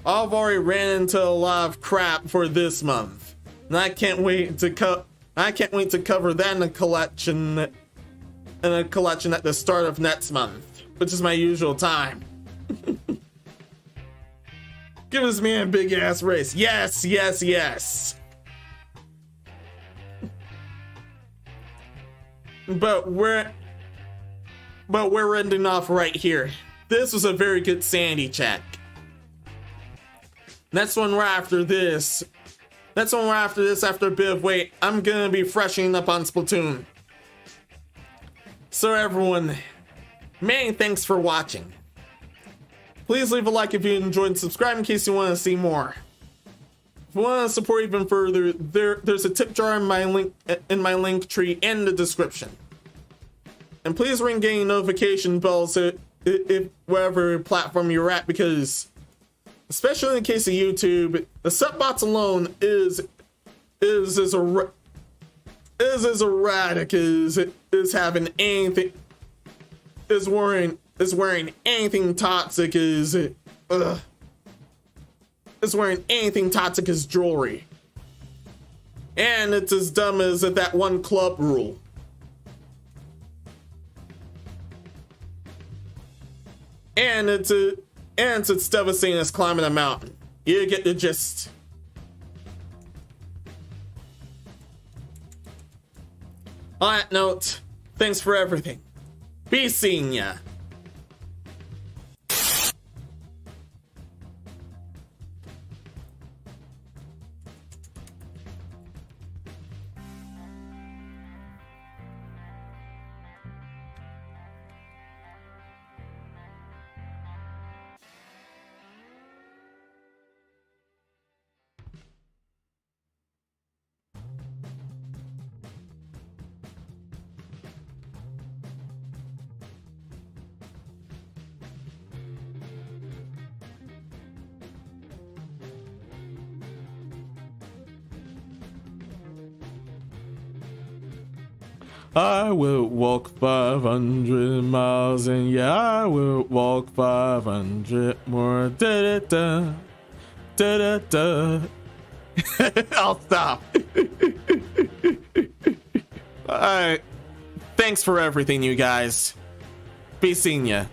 I've already ran into a lot of crap for this month, and I can't wait to cover that in a collection at the start of next month, which is my usual time. Give this man a big ass race. Yes, yes, yes. But we're ending off right here. This was a very good Sanity check. Next one right after this. After a bit of wait, I'm gonna be freshening up on Splatoon. So everyone, many thanks for watching. Please leave a like if you enjoyed and subscribe in case you want to see more. If you want to support even further, there's a tip jar in my link tree in the description. And please ring getting notification bells if whatever platform you're at, because especially in the case of YouTube, the sub bots alone is as erratic as having anything is wearing anything toxic is wearing anything toxic as jewelry. And it's as dumb as that one club rule. And it's as devastating as climbing a mountain. You get the gist. On that note, thanks for everything. Be seeing ya. I will walk 500 miles and yeah, I will walk 500 more. Da da da da da. I'll stop. Alright. Thanks for everything, you guys. Be seeing ya.